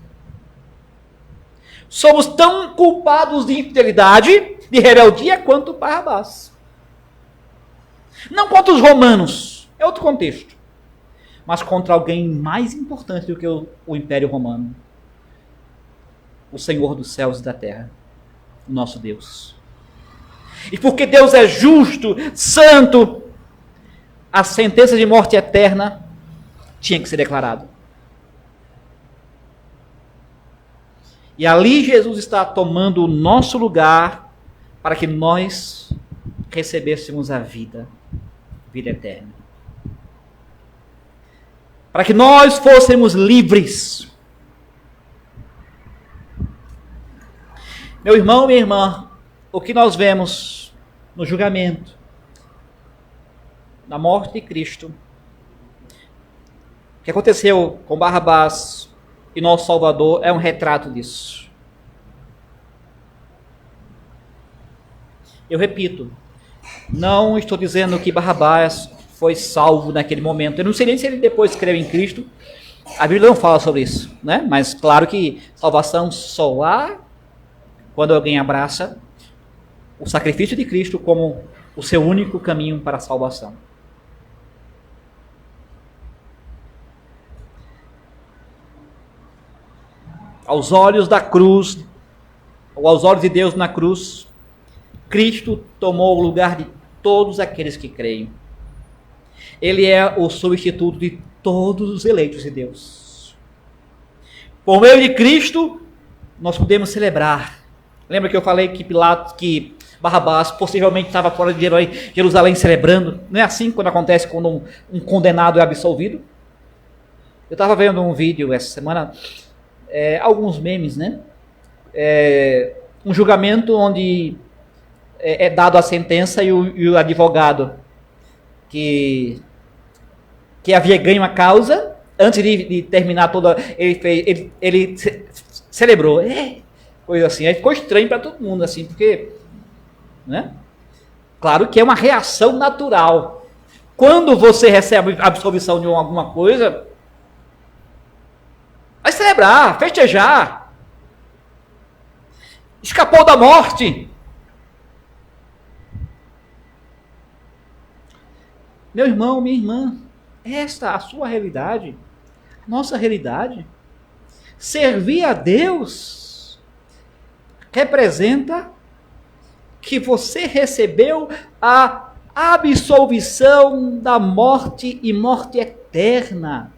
Somos tão culpados de infidelidade, de rebeldia, quanto Barrabás. Não contra os romanos, é outro contexto, mas contra alguém mais importante do que o Império Romano. O Senhor dos céus e da terra, o nosso Deus. E porque Deus é justo, santo, a sentença de morte eterna tinha que ser declarada. E ali Jesus está tomando o nosso lugar para que nós recebêssemos a vida eterna. Para que nós fôssemos livres. Meu irmão, minha irmã, o que nós vemos no julgamento, na morte de Cristo, o que aconteceu com Barrabás e nosso Salvador é um retrato disso. Eu repito, não estou dizendo que Barrabás foi salvo naquele momento. Eu não sei nem se ele depois creu em Cristo. A Bíblia não fala sobre isso, né? Mas claro que salvação só há quando alguém abraça o sacrifício de Cristo como o seu único caminho para a salvação. Aos olhos da cruz, ou aos olhos de Deus na cruz, Cristo tomou o lugar de todos aqueles que creem. Ele é o substituto de todos os eleitos de Deus. Por meio de Cristo, nós podemos celebrar. Lembra que eu falei que Barrabás possivelmente estava fora de Jerusalém celebrando? Não é assim quando acontece quando um condenado é absolvido? Eu estava vendo um vídeo essa semana, alguns memes, né? Um julgamento onde é dado a sentença e o advogado que havia ganho a causa, antes de terminar toda, ele celebrou, coisa assim. Aí ficou estranho para todo mundo, assim, porque, né? Claro que é uma reação natural. Quando você recebe absolvição de alguma coisa, vai celebrar, festejar. Escapou da morte. Meu irmão, minha irmã, esta é a sua realidade, nossa realidade. Servir a Deus representa que você recebeu a absolvição da morte e morte eterna.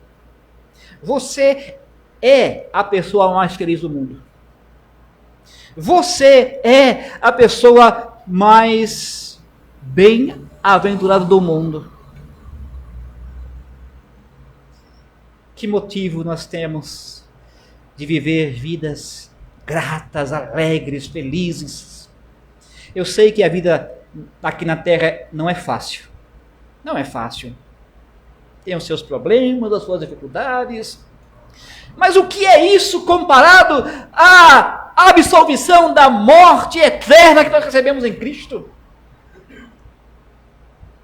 Você é a pessoa mais feliz do mundo. Você é a pessoa mais bem-aventurada do mundo. Que motivo nós temos de viver vidas gratas, alegres, felizes? Eu sei que a vida aqui na Terra não é fácil. Não é fácil. Tem os seus problemas, as suas dificuldades. Mas o que é isso comparado à absolvição da morte eterna que nós recebemos em Cristo?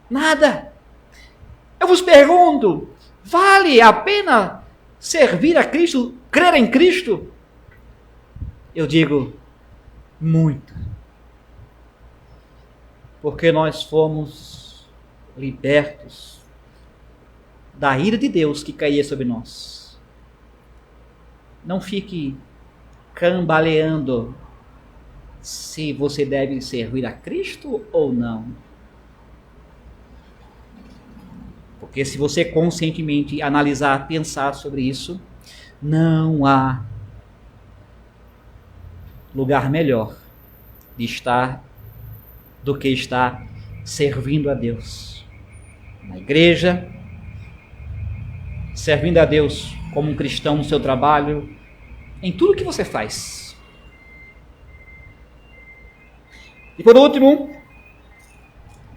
Nada. Eu vos pergunto, vale a pena servir a Cristo, crer em Cristo? Eu digo, muito. Porque nós fomos libertos da ira de Deus que caía sobre nós. Não fique cambaleando se você deve servir a Cristo ou não. Porque se você conscientemente analisar, pensar sobre isso, não há lugar melhor de estar do que estar servindo a Deus. Na igreja, servindo a Deus como um cristão no seu trabalho, em tudo que você faz. E por último,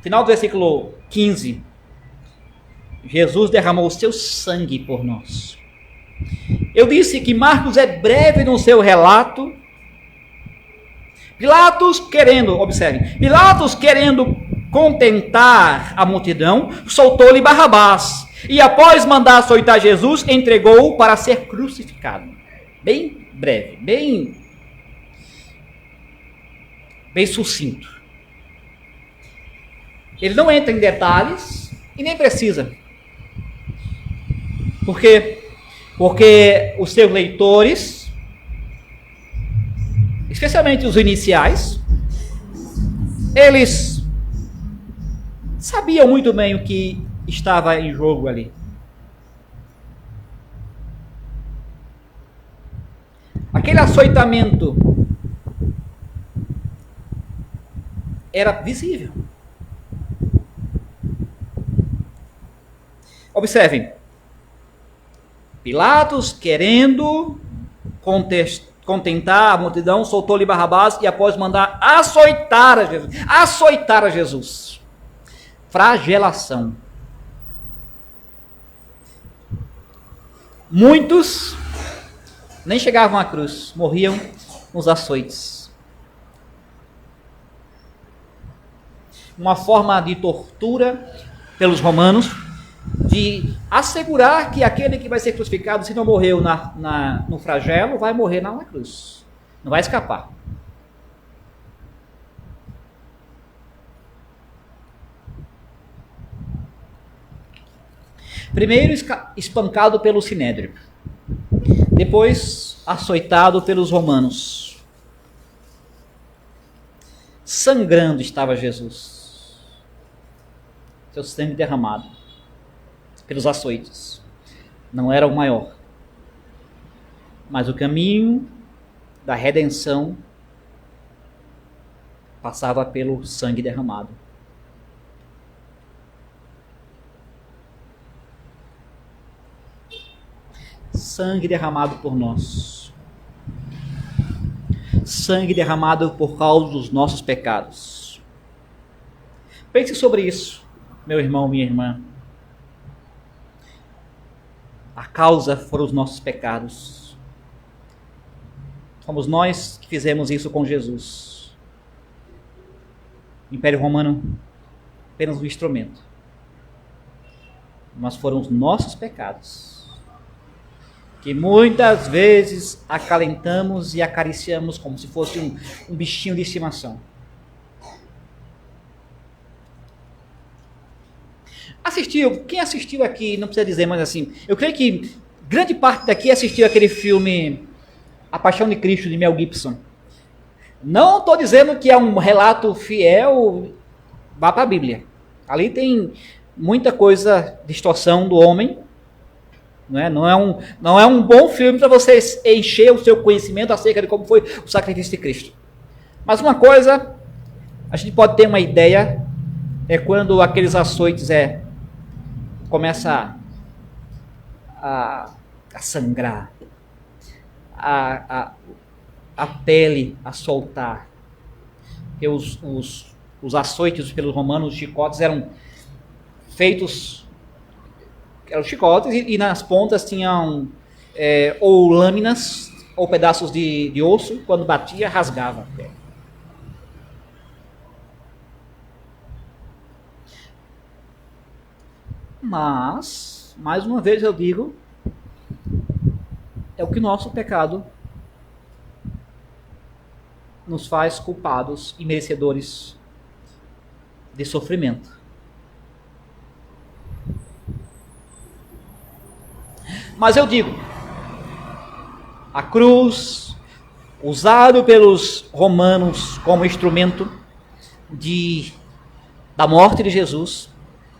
final do versículo 15, Jesus derramou o seu sangue por nós. Eu disse que Marcos é breve no seu relato. Pilatos querendo contentar a multidão, soltou-lhe Barrabás. E após mandar açoitar Jesus, entregou-o para ser crucificado. Bem breve, bem sucinto. Ele não entra em detalhes e nem precisa. Por quê? Porque os seus leitores, especialmente os iniciais, eles sabiam muito bem o que estava em jogo ali. Aquele açoitamento era visível. Observem, Pilatos, querendo contentar a multidão, soltou-lhe Barrabás e após mandar açoitar a Jesus. Flagelação. Muitos nem chegavam à cruz, morriam nos açoites. Uma forma de tortura pelos romanos, de assegurar que aquele que vai ser crucificado, se não morreu no flagelo, vai morrer na cruz. Não vai escapar. Primeiro espancado pelo sinédrio, depois açoitado pelos romanos. Sangrando estava Jesus, seu sangue derramado pelos açoites. Não era o maior, mas o caminho da redenção passava pelo sangue derramado. Sangue derramado por nós. Sangue derramado por causa dos nossos pecados. Pense sobre isso, meu irmão, minha irmã. A causa foram os nossos pecados. Fomos nós que fizemos isso com Jesus. O Império Romano, apenas um instrumento. Mas foram os nossos pecados que muitas vezes acalentamos e acariciamos como se fosse um bichinho de estimação. Quem assistiu aqui, não precisa dizer, mas assim, eu creio que grande parte daqui assistiu aquele filme A Paixão de Cristo, de Mel Gibson. Não estou dizendo que é um relato fiel, vá para a Bíblia. Ali tem muita coisa, distorção do homem. Não é um bom filme para você encher o seu conhecimento acerca de como foi o sacrifício de Cristo. Mas uma coisa, a gente pode ter uma ideia, é quando aqueles açoites começa a sangrar, a pele a soltar. Porque os açoites pelos romanos, os chicotes eram feitos, eram chicotes e nas pontas tinham ou lâminas ou pedaços de osso, quando batia rasgava a pele. Mas, mais uma vez eu digo, é o que nosso pecado nos faz culpados e merecedores de sofrimento. Mas eu digo, a cruz, usado pelos romanos como instrumento da morte de Jesus,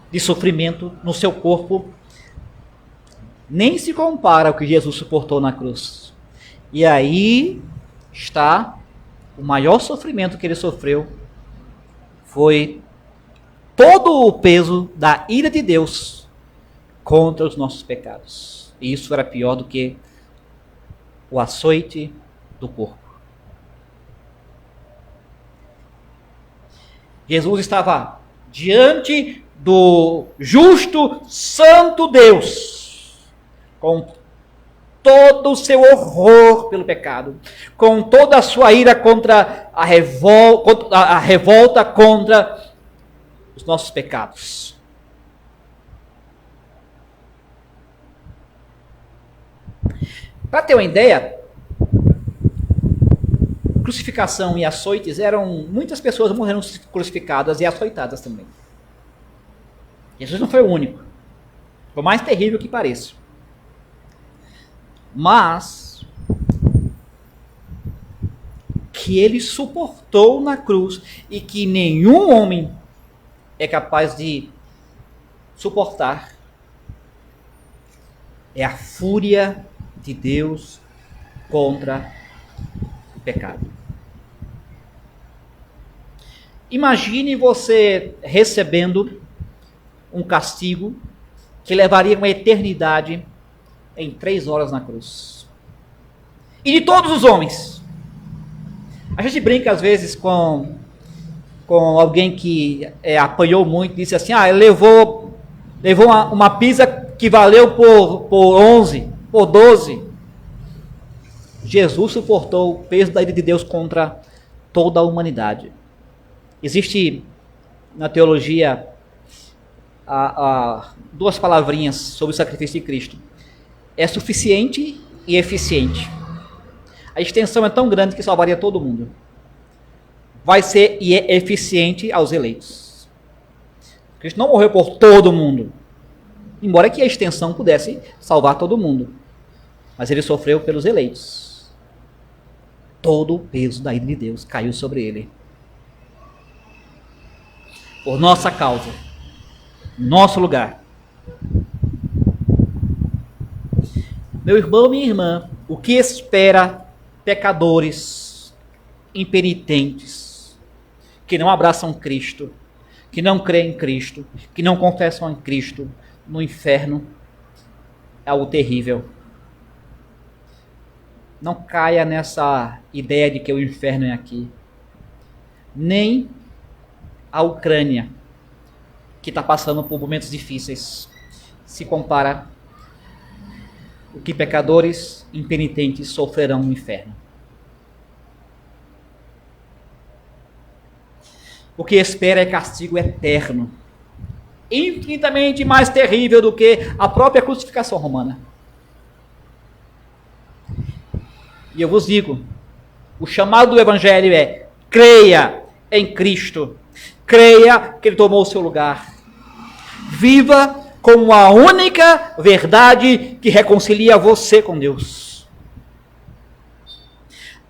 de sofrimento no seu corpo, nem se compara ao que Jesus suportou na cruz. E aí está o maior sofrimento que ele sofreu, foi todo o peso da ira de Deus contra os nossos pecados. E isso era pior do que o açoite do corpo. Jesus estava diante do justo, santo Deus, com todo o seu horror pelo pecado, com toda a sua ira contra a revolta contra os nossos pecados. Para ter uma ideia, crucificação e açoites muitas pessoas morreram crucificadas e açoitadas também. Jesus não foi o único, por mais terrível que pareça. Mas que ele suportou na cruz e que nenhum homem é capaz de suportar é a fúria de Deus contra o pecado. Imagine você recebendo um castigo que levaria uma eternidade em 3 horas na cruz. E de todos os homens. A gente brinca às vezes com alguém que apanhou muito, disse assim, ele levou uma pizza que valeu por 11, por 12. Jesus suportou o peso da ira de Deus contra toda a humanidade. Existe na teologia 2 palavrinhas sobre o sacrifício de Cristo. É suficiente e eficiente. A extensão é tão grande que salvaria todo mundo. Vai ser e é eficiente aos eleitos. Cristo não morreu por todo mundo, embora que a extensão pudesse salvar todo mundo. Mas ele sofreu pelos eleitos. Todo o peso da ira de Deus caiu sobre ele. Por nossa causa. Nosso lugar. Meu irmão, minha irmã, o que espera pecadores, impenitentes, que não abraçam Cristo, que não creem em Cristo, que não confessam em Cristo, no inferno, é algo terrível. Não caia nessa ideia de que o inferno é aqui. Nem a Ucrânia, que está passando por momentos difíceis, se compara o que pecadores impenitentes sofrerão no inferno. O que espera é castigo eterno, infinitamente mais terrível do que a própria crucificação romana. E eu vos digo, o chamado do Evangelho é: creia em Cristo, creia que Ele tomou o seu lugar, viva como a única verdade que reconcilia você com Deus.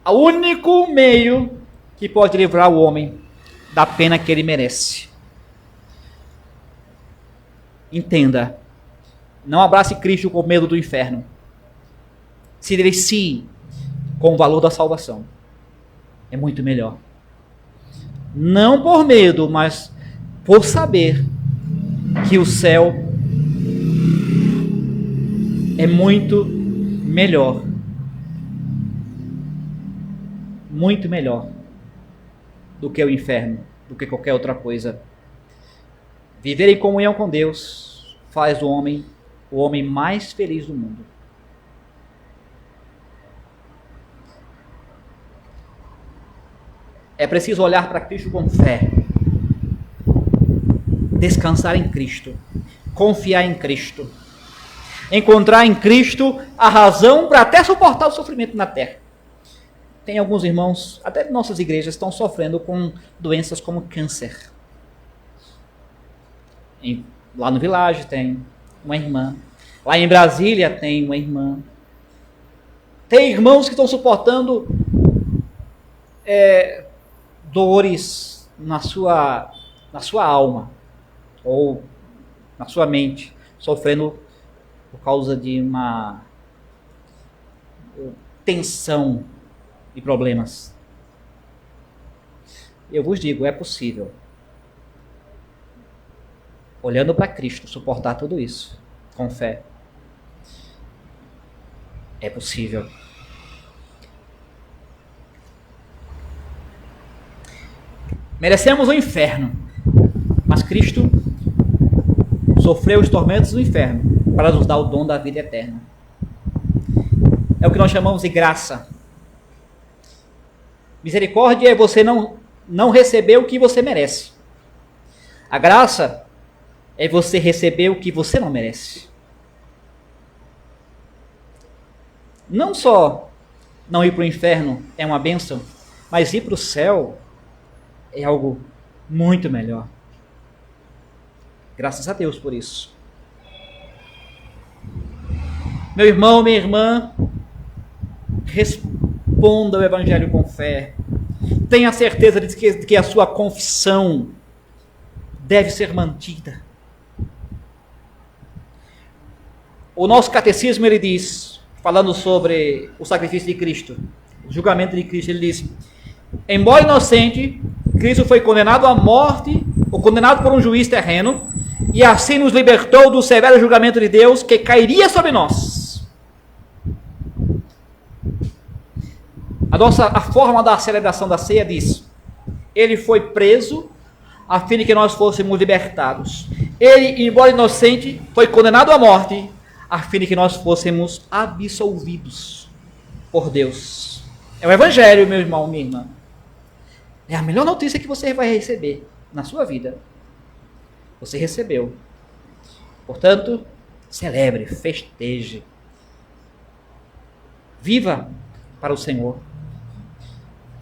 O único meio que pode livrar o homem da pena que ele merece. Entenda, não abrace Cristo com medo do inferno. Se delicie com o valor da salvação. É muito melhor. Não por medo, mas por saber que o céu é muito melhor. Muito melhor do que o inferno, do que qualquer outra coisa. Viver em comunhão com Deus faz o homem mais feliz do mundo. É preciso olhar para Cristo com fé, descansar em Cristo, confiar em Cristo, encontrar em Cristo a razão para até suportar o sofrimento na terra. Tem alguns irmãos, até de nossas igrejas, estão sofrendo com doenças como câncer. Lá no Village tem uma irmã. Lá em Brasília tem uma irmã. Tem irmãos que estão suportando dores na sua alma ou na sua mente, sofrendo por causa de uma tensão e problemas. Eu vos digo, é possível, olhando para Cristo, suportar tudo isso com fé. É possível. Merecemos o inferno, mas Cristo sofreu os tormentos do inferno para nos dar o dom da vida eterna. É o que nós chamamos de graça. Misericórdia é você não receber o que você merece. A graça é você receber o que você não merece. Não só não ir para o inferno é uma bênção, mas ir para o céu é algo muito melhor. Graças a Deus por isso. Meu irmão, minha irmã, responda o Evangelho com fé. Tenha certeza de que a sua confissão deve ser mantida. O nosso catecismo, ele diz, falando sobre o sacrifício de Cristo, o julgamento de Cristo, ele diz: embora inocente, Cristo foi condenado à morte, ou condenado por um juiz terreno, e assim nos libertou do severo julgamento de Deus que cairia sobre nós. A forma da celebração da ceia diz: ele foi preso a fim de que nós fôssemos libertados. Ele, embora inocente, foi condenado à morte a fim de que nós fôssemos absolvidos por Deus. É o Evangelho, meu irmão, minha irmã. É a melhor notícia que você vai receber na sua vida. Você recebeu. Portanto, celebre, festeje. Viva para o Senhor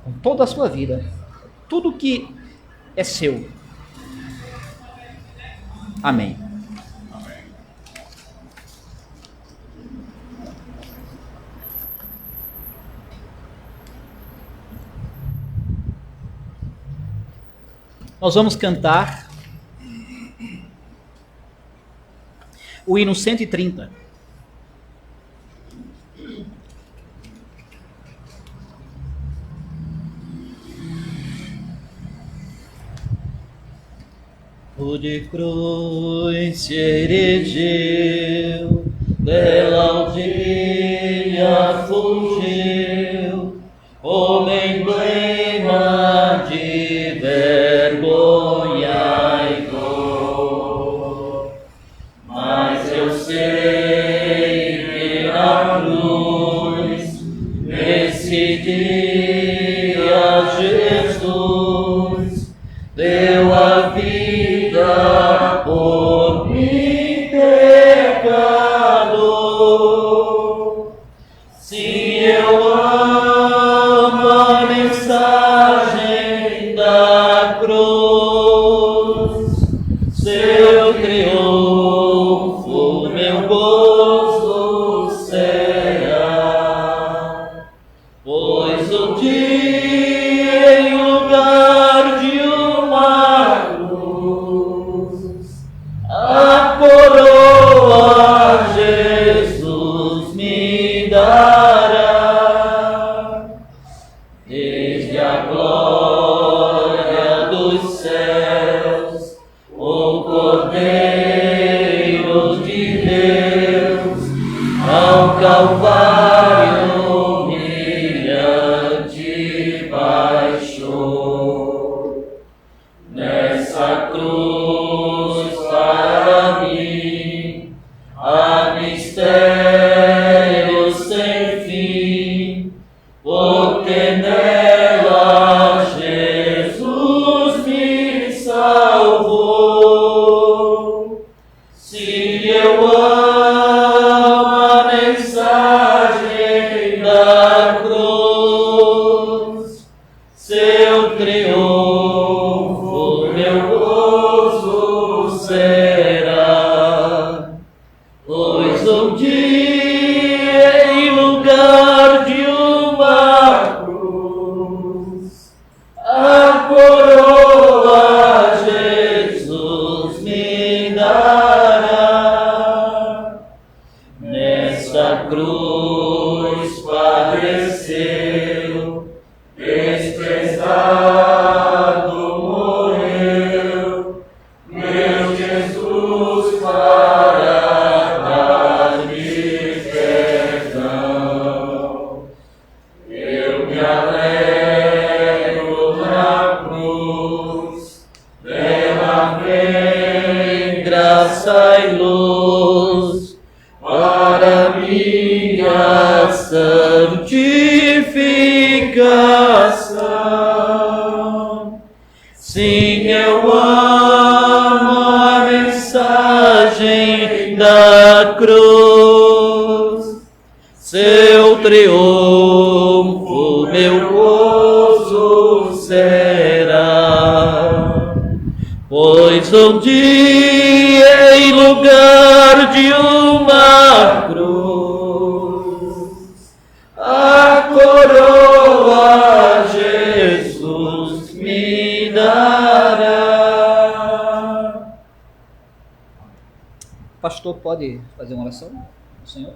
com toda a sua vida. Tudo que é seu. Amém. Nós vamos cantar o hino 130. O de cruz se erigeu, dela aldia fugiu, como emblema de vergonha e dor. Mas eu sei que na cruz, nesse dia, Jesus deu a vida por mim, pecador. Se eu amo a mensagem da cruz, seu triunfo, meu gozo será. Pois o dia em lugar de uma cruz, a coroa Jesus me dará. Desde a glória dos céus, o Cordeiro de Deus, ao Calvário humilhante baixou. Nessa cruz para mim há mistério sem fim, porque nela Jesus me salvou. Se eu amo a mensagem da cruz, seu triunfo, meu gozo será. Pois um dia em lugar de uma cruz, a coroa Jesus me dará. Nesta cruz padeceu, desprezado morreu, meu Jesus para dar-me perdão. Eu me alegro na cruz, graça e luz para minha santificação. Sim, eu amo a mensagem da cruz, seu triunfo meu gozo será, pois um dia em lugar de uma cruz, a coroa Jesus me dará. Pastor, pode fazer uma oração ao Senhor?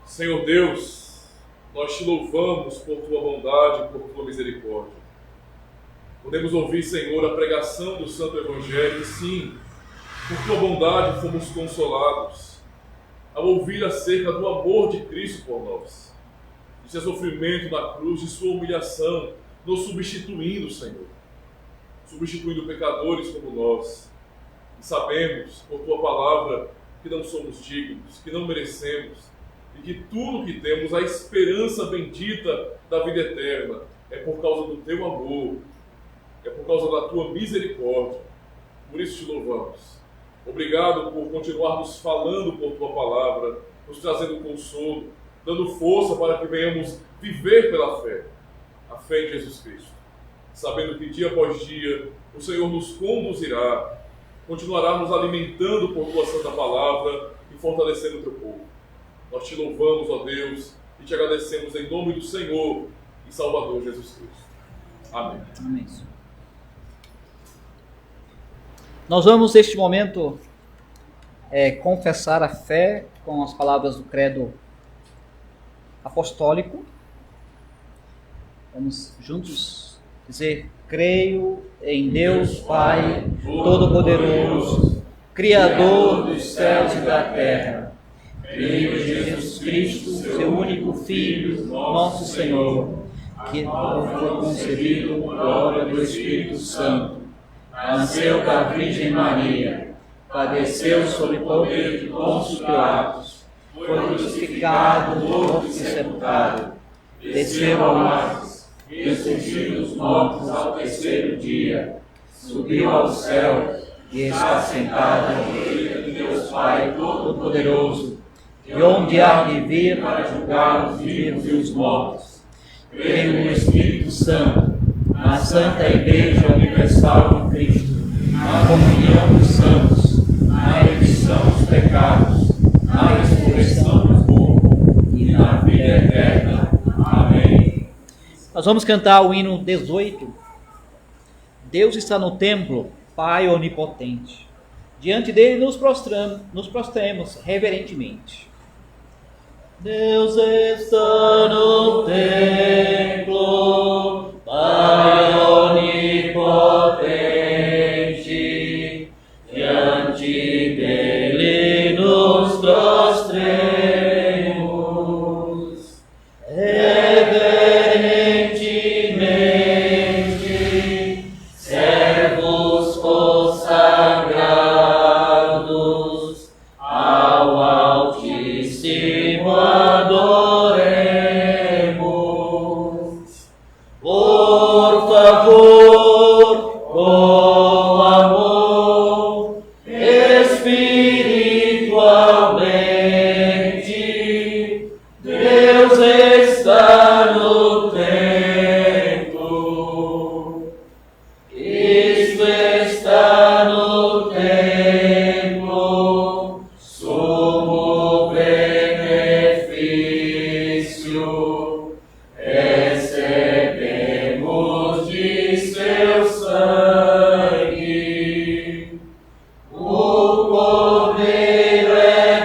Senhor Deus, nós te louvamos por tua bondade e por tua misericórdia. Podemos ouvir, Senhor, a pregação do Santo Evangelho, e sim, por tua bondade fomos consolados ao ouvir acerca do amor de Cristo por nós, de seu sofrimento na cruz, de sua humilhação, nos substituindo, Senhor, substituindo pecadores como nós. E sabemos, por tua palavra, que não somos dignos, que não merecemos, e que tudo que temos, a esperança bendita da vida eterna, é por causa do teu amor, é por causa da tua misericórdia. Por isso te louvamos. Obrigado por continuarmos falando por tua palavra, nos trazendo consolo, dando força para que venhamos viver pela fé, a fé em Jesus Cristo, sabendo que dia após dia o Senhor nos conduzirá, continuará nos alimentando por tua santa palavra e fortalecendo o teu povo. Nós te louvamos, ó Deus, e te agradecemos em nome do Senhor e Salvador Jesus Cristo. Amém. Amém. Nós vamos, neste momento, confessar a fé com as palavras do credo apostólico. Vamos juntos dizer: creio em Deus Pai Todo-Poderoso, Criador dos céus e da terra. Creio em Jesus Cristo, seu único Filho, nosso Senhor, que foi concebido por obra do Espírito Santo, nasceu da Virgem Maria, padeceu sob poder de Pôncio Pilatos, foi crucificado, morto e sepultado, desceu ao Hades, ressurgiu dos mortos ao terceiro dia, subiu ao céu e está sentado à direita de Deus Pai Todo-Poderoso, de onde há de vir para julgar os vivos e os mortos. Creio no Espírito Santo, na Santa Igreja Universal de Cristo, na comunhão dos santos, na remissão dos pecados, na ressurreição do corpo e na vida eterna. Amém. Nós vamos cantar o hino 18. Deus está no templo, Pai onipotente. Diante dele nos prostremos reverentemente. Deus está no templo, Pai onipotente, diante dele nos prostremos reverentemente, servos consagrados ao Altíssimo adoremos. Por favor, com amor, espiritualmente, Deus está no templo. Cristo está no templo, sumo benefício, recebemos de seu sangue o Cordeiro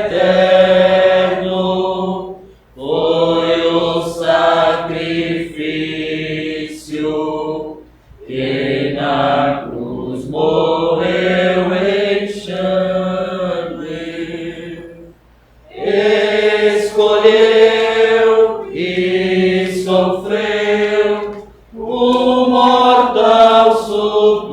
eterno, foi o sacrifício que na cruz morreu em sangue. Escolheu e sofreu o mortal suplício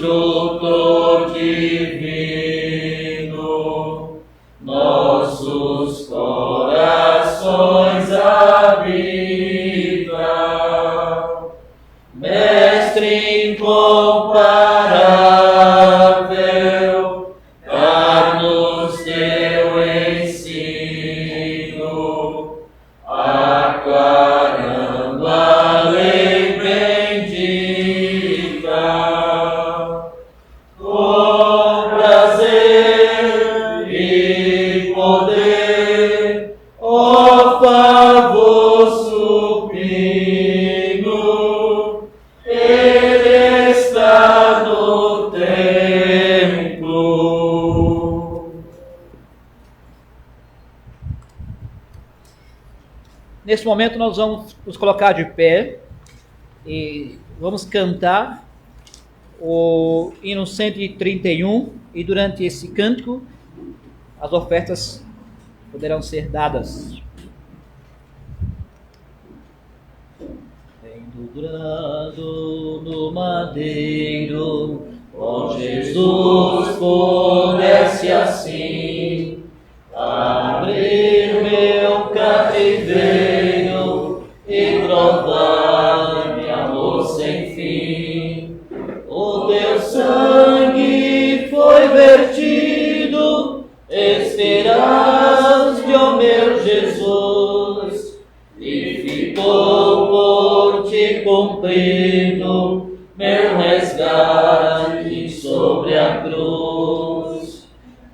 instrutor divino, nossos corações habita, mestre incomparável, dá-nos teu ensino, aclarando a lei bendita, com prazer e poder, ó favor supremo, Ele está no templo. Nesse momento nós vamos nos colocar de pé e vamos cantar o hino 131, e durante esse cântico as ofertas poderão ser dadas. Pendurado no madeiro, ó Jesus, pudesse assim abrir meu cativeiro e provar-me amor sem fim. O teu sangue foi vertido, esperaste, ó meu Jesus, e ficou por ti cumprido meu resgate sobre a cruz.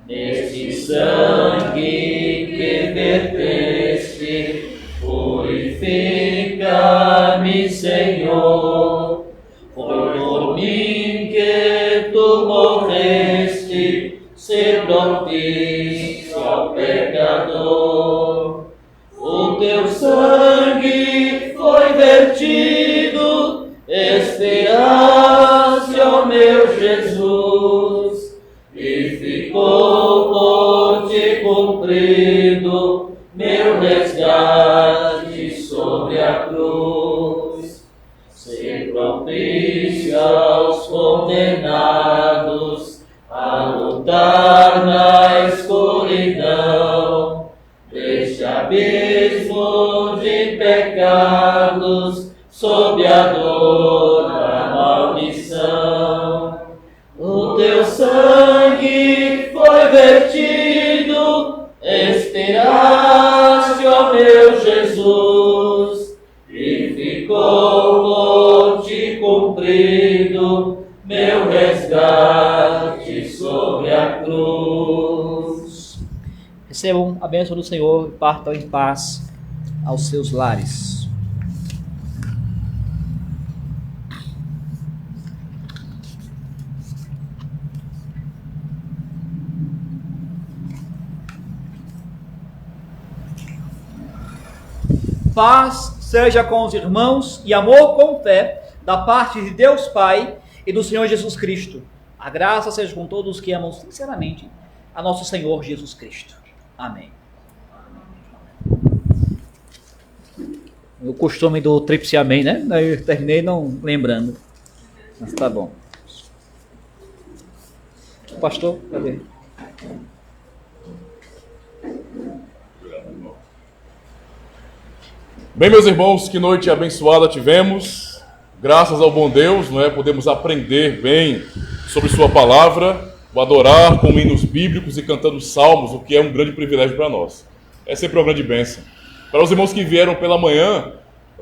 Neste sangue que verteste, purifica-me, Senhor. Foi por mim que tu morreste, ser propício ao pecador. O teu sangue foi vertido, esperaste, ó meu Jesus, e ficou por ti cumprido meu resgate sobre a cruz. Ser propício aos condenados a lutar na escuridão deste abismo de pecados, sob a dor da maldição. O teu sangue foi vertido, esperaste, ó meu Jesus, e ficou por ti cumprido meu resgate sobre a cruz. Recebam a bênção do Senhor e partam em paz aos seus lares. Paz seja com os irmãos e amor com fé da parte de Deus Pai e do Senhor Jesus Cristo. A graça seja com todos os que amam sinceramente a nosso Senhor Jesus Cristo. Amém. O costume do tríplice amém, né? Eu terminei não lembrando. Mas tá bom. Pastor, cadê? Bem, meus irmãos, que noite abençoada tivemos. Graças ao bom Deus, não é? Podemos aprender bem sobre sua palavra, o adorar com hinos bíblicos e cantando salmos, o que é um grande privilégio para nós. É sempre uma grande bênção. Para os irmãos que vieram pela manhã,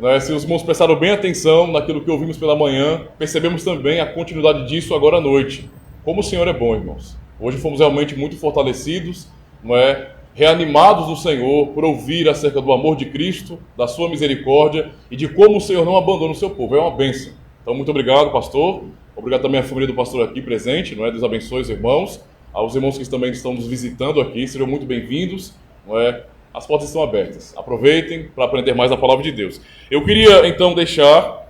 né, se os irmãos prestaram bem atenção naquilo que ouvimos pela manhã, percebemos também a continuidade disso agora à noite. Como o Senhor é bom, irmãos. Hoje fomos realmente muito fortalecidos, não é? Reanimados no Senhor por ouvir acerca do amor de Cristo, da sua misericórdia e de como o Senhor não abandona o seu povo. É uma bênção. Então, muito obrigado, pastor. Obrigado também à família do pastor aqui presente, não é? Deus abençoe os irmãos. Aos irmãos que também estão nos visitando aqui, sejam muito bem-vindos, não é? As portas estão abertas. Aproveitem para aprender mais a palavra de Deus. Eu queria, então, deixar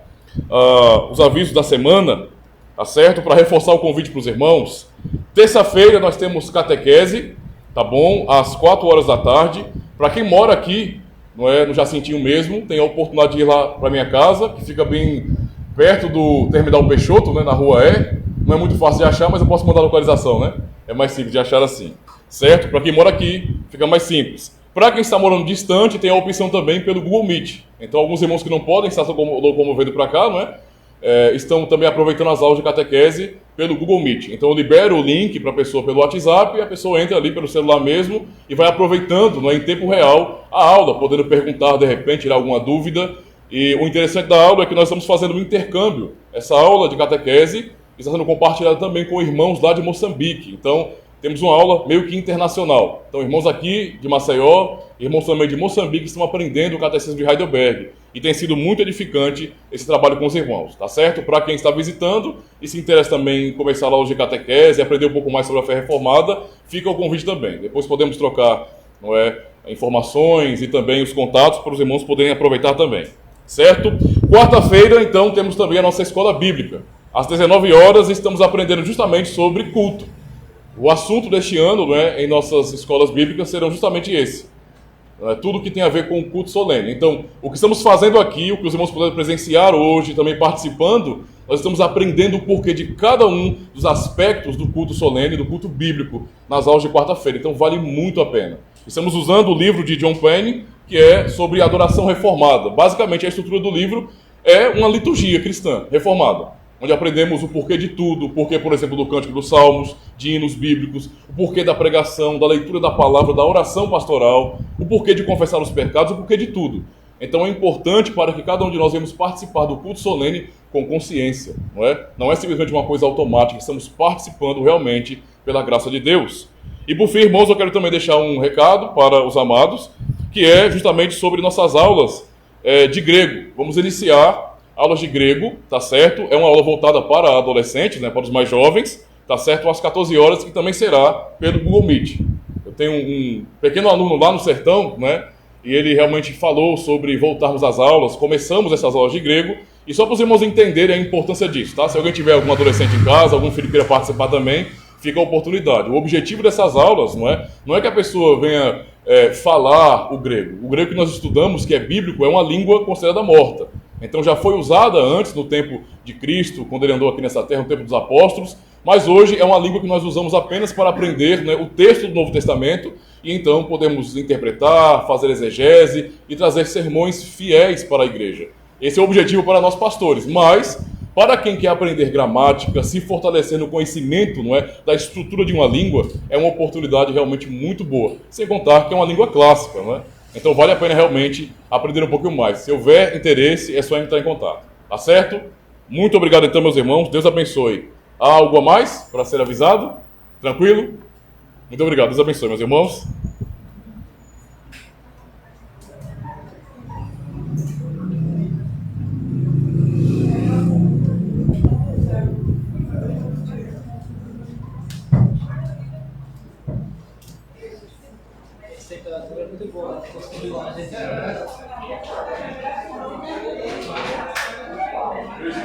os avisos da semana, tá certo? Para reforçar o convite para os irmãos. Terça-feira nós temos catequese, tá bom? Às 4 horas da tarde. Para quem mora aqui, não é, no Jacintinho mesmo, tem a oportunidade de ir lá para minha casa, que fica bem perto do Terminal Peixoto, né, na Rua E. não é muito fácil de achar, mas eu posso mandar a localização, né? É mais simples de achar assim, certo? Para quem mora aqui, fica mais simples. Para quem está morando distante, tem a opção também pelo Google Meet. Então, alguns irmãos que não podem estar locomovendo para cá, não é? Estão também aproveitando as aulas de catequese pelo Google Meet. Então eu libero o link para a pessoa pelo WhatsApp e a pessoa entra ali pelo celular mesmo e vai aproveitando, não é, em tempo real a aula, podendo perguntar de repente, tirar alguma dúvida. E o interessante da aula é que nós estamos fazendo um intercâmbio. Essa aula de catequese está sendo compartilhada também com irmãos lá de Moçambique. Então temos uma aula meio que internacional. Então irmãos aqui de Maceió, irmãos também de Moçambique estão aprendendo o catecismo de Heidelberg. E tem sido muito edificante esse trabalho com os irmãos, tá certo? Para quem está visitando e se interessa também em começar a aula de catequese e aprender um pouco mais sobre a fé reformada, fica o convite também. Depois podemos trocar, não é, informações e também os contatos para os irmãos poderem aproveitar também, certo? Quarta-feira, então, temos também a nossa escola bíblica. Às 19 horas estamos aprendendo justamente sobre culto. O assunto deste ano, não é, em nossas escolas bíblicas serão justamente esse. Tudo que tem a ver com o culto solene. Então, o que estamos fazendo aqui, o que os irmãos puderam presenciar hoje, também participando, nós estamos aprendendo o porquê de cada um dos aspectos do culto solene, do culto bíblico, nas aulas de quarta-feira. Então, vale muito a pena. Estamos usando o livro de John Payne, que é sobre adoração reformada. Basicamente, a estrutura do livro é uma liturgia cristã reformada, onde aprendemos o porquê de tudo, o porquê, por exemplo, do cântico dos salmos, de hinos bíblicos, o porquê da pregação, da leitura da palavra, da oração pastoral, o porquê de confessar os pecados, o porquê de tudo. Então é importante para que cada um de nós venhamos participar do culto solene com consciência, não é? Não é simplesmente uma coisa automática, estamos participando realmente pela graça de Deus. E por fim, irmãos, eu quero também deixar um recado para os amados, que é justamente sobre nossas aulas de grego. Vamos iniciar aulas de grego, tá certo? É uma aula voltada para adolescentes, né, para os mais jovens, tá certo? Às 14 horas, que também será pelo Google Meet. Eu tenho um pequeno aluno lá no sertão, né? E ele realmente falou sobre voltarmos às aulas, começamos essas aulas de grego, e só para os irmãos entenderem a importância disso, tá? Se alguém tiver algum adolescente em casa, algum filho queira participar também, fica a oportunidade. O objetivo dessas aulas não é que a pessoa venha falar o grego. O grego que nós estudamos, que é bíblico, é uma língua considerada morta. Então já foi usada antes, no tempo de Cristo, quando ele andou aqui nessa terra, no tempo dos apóstolos, mas hoje é uma língua que nós usamos apenas para aprender, né, o texto do Novo Testamento, e então podemos interpretar, fazer exegese e trazer sermões fiéis para a igreja. Esse é o objetivo para nós pastores, mas para quem quer aprender gramática, se fortalecer no conhecimento, não é, da estrutura de uma língua, é uma oportunidade realmente muito boa, sem contar que é uma língua clássica, não é? Então vale a pena realmente aprender um pouquinho mais. Se houver interesse, é só entrar em contato. Tá certo? Muito obrigado então, meus irmãos. Deus abençoe. Há algo a mais para ser avisado? Tranquilo? Muito obrigado. Deus abençoe, meus irmãos. Muito boa. Beijo.